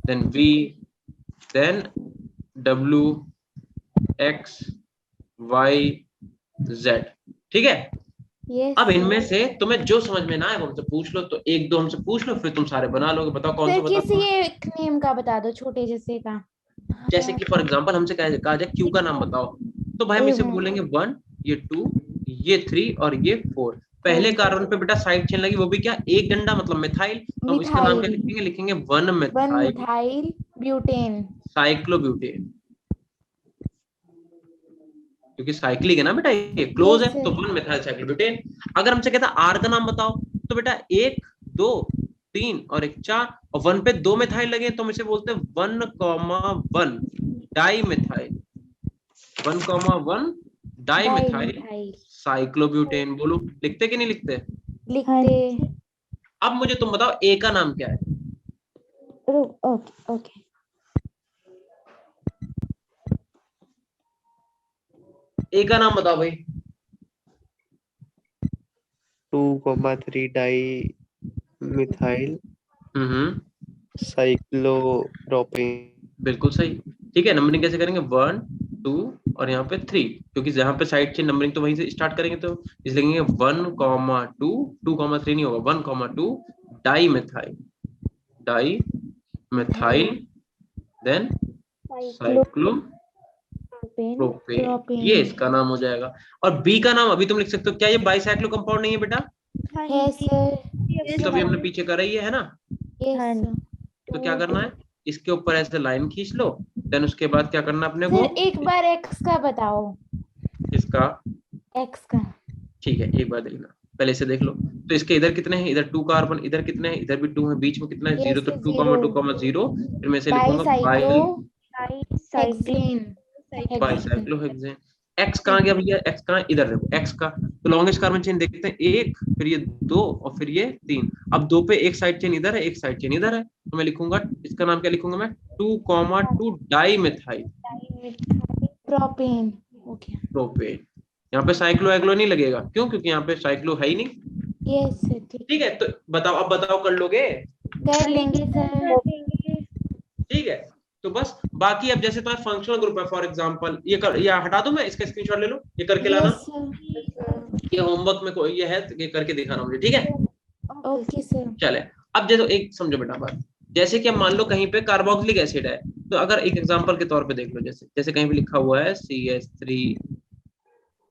then V, then W, X, Y, Z, ठीक है। Yes, अब इनमें से तुम्हें जो समझ में ना आए वो हमसे पूछ लो, तो 1-2 हमसे पूछ लो, फिर तुम सारे बना लोगे। बताओ कौन सा सर बताओ। किसी एक नेम का बता दो, छोटे जैसे का। जैसे कि फॉर एग्जांपल हमसे कहा जाए क्यू का नाम बताओ, तो भाई हम इसे बोलेंगे 1, ये 2, ये 3 और ये 4। पहले कार्बन पे बेटा साइड चेन लगी, वो भी क्या, एक डंडा मतलब मिथाइल। तो हम इसका नाम क्या लिखेंगे, लिखेंगे 1 मिथाइल ब्यूटेन साइक्लोब्यूटेन, क्योंकि साइक्लिक है ना बेटा, ये क्लोज है, तो 1 मिथाइल साइक्लोब्यूटेन। अगर हमसे कहता आर का नाम बताओ, तो बेटा 1, 2, 3 और 1 4, और 1 पे 2 मिथाइल लगे तो हम इसे बोलते हैं 1,1 डाइमिथाइल, 1,1 डाइमिथाइल साइक्लोब्यूटेन। बोलो लिखते कि नहीं लिखते, लिखते। अब मुझे तुम बताओ ए का नाम क्या है। ओके ए का नाम बताओ भाई। 2,3 डाई मिथाइल साइक्लोप्रोपेन। बिल्कुल सही, ठीक है। नंबरिंग कैसे करेंगे, 1, 2 और यहाँ पे 3, क्योंकि जहाँ पे साइड चेन नंबरिंग तो वहीं से स्टार्ट करेंगे, तो इस लिखेंगे 1,2, 2,3 नहीं होगा, 1,2 dimethyl then cyclopropane, propane propane, propane ये इसका नाम हो जाएगा। और बी का नाम अभी तुम लिख सकते हो, क्या ये बाइसाइक्लो कंपाउंड नहीं है बेटा? है सर तो अभी हमने पीछे करा ही है ना, यस सर तो क्या करना है, इसके ऊपर ऐसे लाइन खींच लो, देन उसके बाद क्या करना अपने को, सर एक बार एक्स का बताओ, इसका एक्स का ठीक है एक बार देखना, पहले इसे देख लो। तो इसके इधर कितने हैं, इधर 2 कार्बन, इधर कितने हैं, इधर भी 2 हैं, बीच में कितना है, 0, तो 2,2,0, फिर मैं इसे लिखूंगा बाइसाइक्लोहेक्सेन। एक्स कहाँ गया भैया, एक्स कहाँ, इधर देखो एक्स का, तो लॉन्गेस्ट कार्बन चेन देखते हैं 1, फिर ये 2 और फिर ये 3। अब 2 पे एक साइड चेन इधर है, एक साइड चेन इधर है, तो मैं लिखूंगा, इसका नाम क्या लिखूंगा मैं, 2,2 डाइमेथाइल प्रोपेन ओके प्रोपेन। यहाँ पे साइक्लो एग्लो नहीं लगेगा, क्यों, क्योंकि यहाँ पे साइक्लो है ही नहीं। यस सर ठीक ठीक है, तो बताओ, अब बताओ कर लोगे? कर लेंगे सर ठीक है, तो बस बाकी अब जैसे तुम्हारा फंक्शनल ग्रुप है, फॉर एग्जांपल ये कर, या हटा दो, मैं इसका स्क्रीनशॉट ले लो, ये करके लाना, यस सर ये होमवर्क में कोई ये है तो ये करके दिखाना मुझे, ठीक है? ओके सर चले, अब जैसे एक समझो बेटा बात, जैसे कि अब मान लो कहीं पे कार्बोक्सिलिक एसिड है, तो अगर एक एग्जांपल के तौर पे देख लो, जैसे जैसे कहीं पे लिखा हुआ है CH3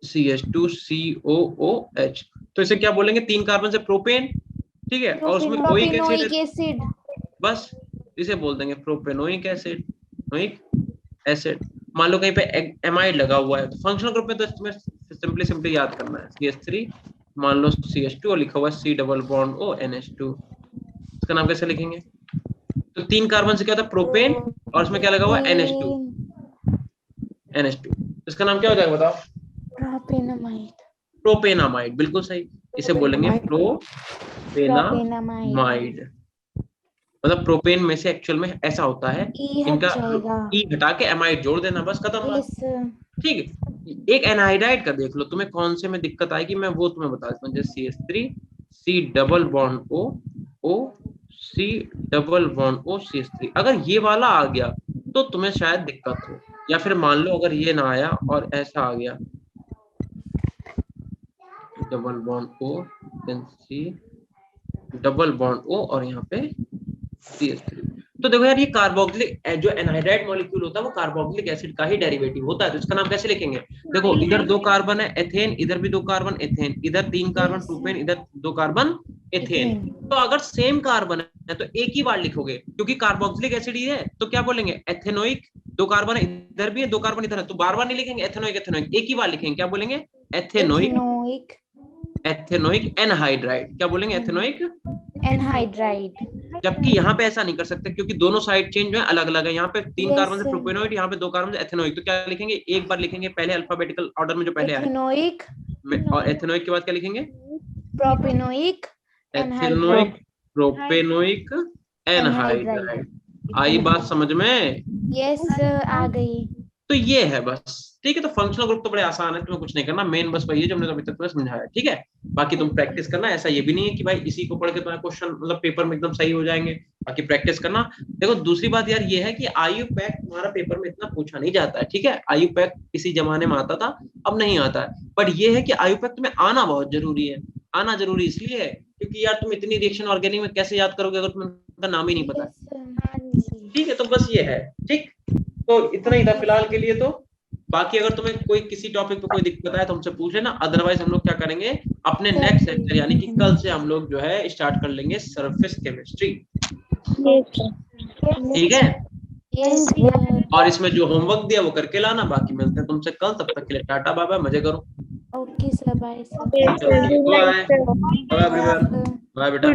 CH2 COOH, तो इसे क्या बोलेंगे, 3 कार्बन से प्रोपेन, ठीक है, और उसमें ओइक प्रोपेनोइक एसिड है, एसिड बस इसे बोल देंगे प्रोपेनोइक एसिड, नोइक एसिड। मान लो कहीं पे एमाइड लगा हुआ है, तो फंक्शनल ग्रुप में तो तुम्हें सिंपली याद करना है, CH3 मान लो CH2 और लिखा हुआ है C double bond O NH2, इसका नाम कैसे लिखेंगे, तो 3 कार्बन से क्या होता है प्रोपेन, और उसमें क्या लगा हुआ है NH2, इसका नाम क्या हो जाएगा बताओ, प्रोपेनामाइड प्रोपेनामाइड, बिल्कुल सही, इसे बोलेंगे प्रोपेनामाइड। मतलब प्रोपेन में से एक्चुअल में ऐसा होता है, इनका ई हटा के एमाइड जोड़ देना, बस खत्म बात। ठीक है, एक एनहाइड्राइड का देख लो, तुम्हें कौन से में दिक्कत आएगी मैं वो तुम्हें बता देता हूँ, जैसे CH3 C double bond O C double bond O CH3, अगर ये वाला आ गया तो तुम्हें शायद दिक्कत हो, या फिर मान लो अगर ये ना आया और ऐसा आ गया double bond O then C double bond O और यहाँ पे CH3, तो देखो यार ये कार्बोक्सिलिक जो एनहाइड्राइड मॉलिक्यूल होता है वो कार्बोक्सिलिक एसिड का ही डेरिवेटिव होता है, तो इसका नाम कैसे लिखेंगे, देखो इधर 2 कार्बन है एथेन, इधर भी 2 कार्बन एथेन, इधर 3 कार्बन प्रोपेन, इधर 2 कार्बन एथेन, तो अगर सेम कार्बन है तो एक ही बार लिखोगे, क्योंकि कार्बोक्सिलिक एसिड ही है, तो क्या बोलेंगे एथेनोइक, 2 कार्बन इधर भी है 2 कार्बन इधर है, तो बार बार नहीं लिखेंगे एथेनोइक एथेनोइक, एक ही बार लिखेंगे, क्या बोलेंगे एथेनोइक एथेनोइक एनहाइड्राइड, क्या बोलेंगे एथेनोइक एनहाइड्राइड, जबकि यहाँ पे ऐसा नहीं कर सकते क्योंकि दोनों साइड चेन जो है अलग अलग है, यहाँ पे 3 कार्बन से प्रोपेनोइड, यहाँ पे 2 कार्बन से एथेनोइक, तो क्या लिखेंगे, एक बार लिखेंगे पहले अल्फाबेटिकल ऑर्डर में जो पहले आया, एथेनोइक और एथेनोइक के बाद क्या लिखेंगे, प्रोपेनोइक एथेनोइक प्रोपेनोइक एनहाइड्राइड। आई बात समझ में? यस आ गई। तो ये है बस, ठीक है, तो फंक्शनल ग्रुप तो बड़े आसान है, तुम्हें कुछ नहीं करना, मेन बस वही है जो हमने अभी तक तुम्हें समझाया, ठीक है, बाकी तुम प्रैक्टिस करना, ऐसा ये भी नहीं है कि भाई इसी को पढ़ के तुम्हारे क्वेश्चन मतलब पेपर में एकदम सही हो जाएंगे, बाकी प्रैक्टिस करना। देखो दूसरी बात यार ये है कि IUPAC तुम्हारा पेपर में इतना पूछा नहीं जाता है, ठीक है, IUPAC किसी जमाने में आता था, अब नहीं आता है, बट ये है कि IUPAC तुम्हें आना बहुत जरूरी है, आना जरूरी इसलिए है क्योंकि यार तुम इतनी रिएक्शन ऑर्गेनिक में कैसे याद करोगे अगर तुम्हें उनका नाम ही नहीं पता, ठीक है, तो बस ये है, ठीक, तो इतना ही था फिलहाल के लिए, तो बाकी अगर तुम्हें कोई किसी टॉपिक पे कोई दिक्कत आए तो हमसे पूछ लेना, अदरवाइज हम लोग क्या करेंगे अपने नेक्स्ट लेक्चर यानी कि कल से हम लोग जो है स्टार्ट कर लेंगे सरफेस केमिस्ट्री, ठीक है, और इसमें जो होमवर्क दिया वो करके लाना, बाकी मिलते हैं तुमसे कल, तब तक के लिए टाटा बाय बाय, मजे करो। Okay sir bye sir. Bye bye बेटा।